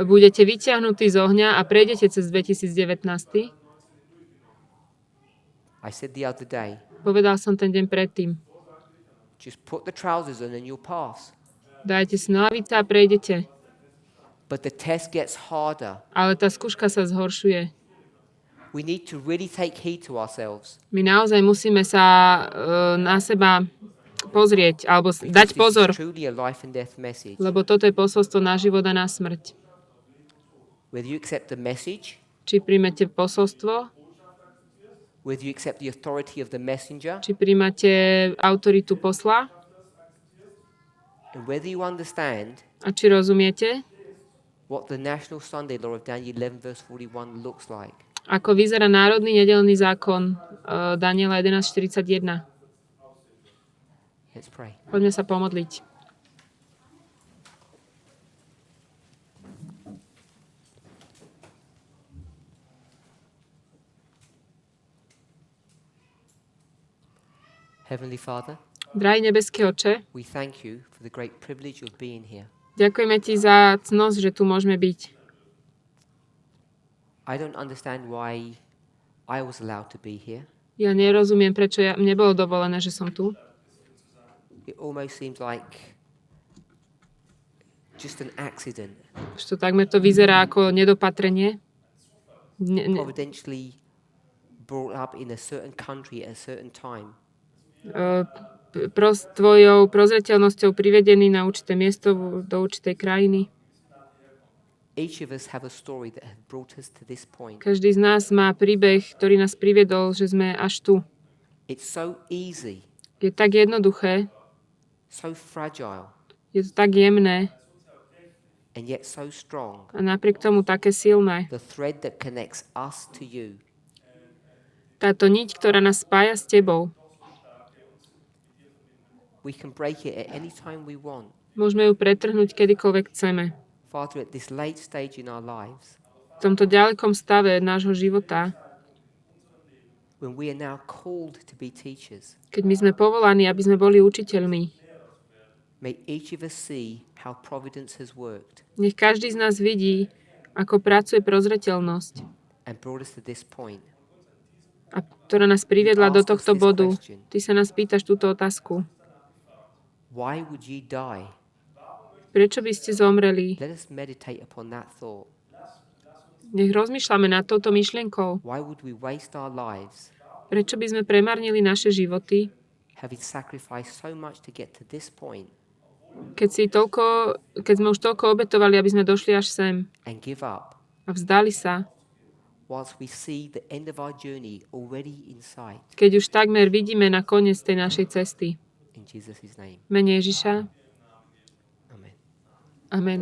budete vyťahnutí z ohňa a prejdete cez 2019. I said the other day, Povedal som ten deň predtým. just put the trousers on and you'll pass. Dajte si nohavice a prejdete. But the test gets harder. Ale tá skúška sa zhoršuje. We need to really take heed to ourselves. My naozaj musíme sa na seba pozrieť, alebo dať This pozor, is truly a life and death message. lebo toto je posolstvo na život a na smrť. Whether you accept the message, Či príjmete posolstvo, whether you accept the authority of the messenger, či príjmate autoritu posla and whether you understand a či rozumiete, what the National Sunday Law of Daniel 11 verse 41 looks like. ako vyzerá národný nedeľný zákon Daniela 11.41. Let's pray. Poďme sa pomodliť. Heavenly Father, Drahý nebeský Oče, we thank you for the great privilege of being here. ďakujeme Ti za cnosť, že tu môžeme byť. I don't understand why I was allowed to be here. Ja nerozumiem, prečo mne bolo dovolené, že som tu. It almost seems like just an accident, Že to takmer to vyzerá ako nedopatrenie. providentially brought up in a certain country at a certain time. Tvojou prozreteľnosťou privedený na určité miesto do určitej krajiny. Each of us have a story that has brought us to this point. Každý z nás má príbeh, ktorý nás priviedol, že sme až tu. It's so easy, Je tak jednoduché, so fragile, je to tak jemné and yet so strong. a napriek tomu také silné. The thread that connects us to you. Táto niť, ktorá nás spája s Tebou. We can break it at any time we want. Môžeme ju pretrhnúť kedykoľvek chceme. Father, at this late stage in our lives, V tomto ďalekom stave nášho života, when we are now called to be teachers, keď my sme povolaní, aby sme boli učiteľmi, may each of us see how providence has worked nech každý z nás vidí, ako pracuje prozreteľnosť, and brought us to this point. a ktorá nás priviedla do tohto bodu. Ty sa nás pýtaš túto otázku. Why would ye die? Prečo by ste zomreli? Let us meditate upon that thought. Nech rozmýšľame nad touto myšlienkou. Why would we waste our lives Prečo by sme premarnili naše životy, having sacrificed so much to get to this point keď sme už toľko obetovali, aby sme došli až sem and give up a vzdali sa, whilst we see the end of our journey already in sight? keď už takmer vidíme na koniec tej našej cesty. In Jesus' name. V mene Ježiša. Amen. Amen.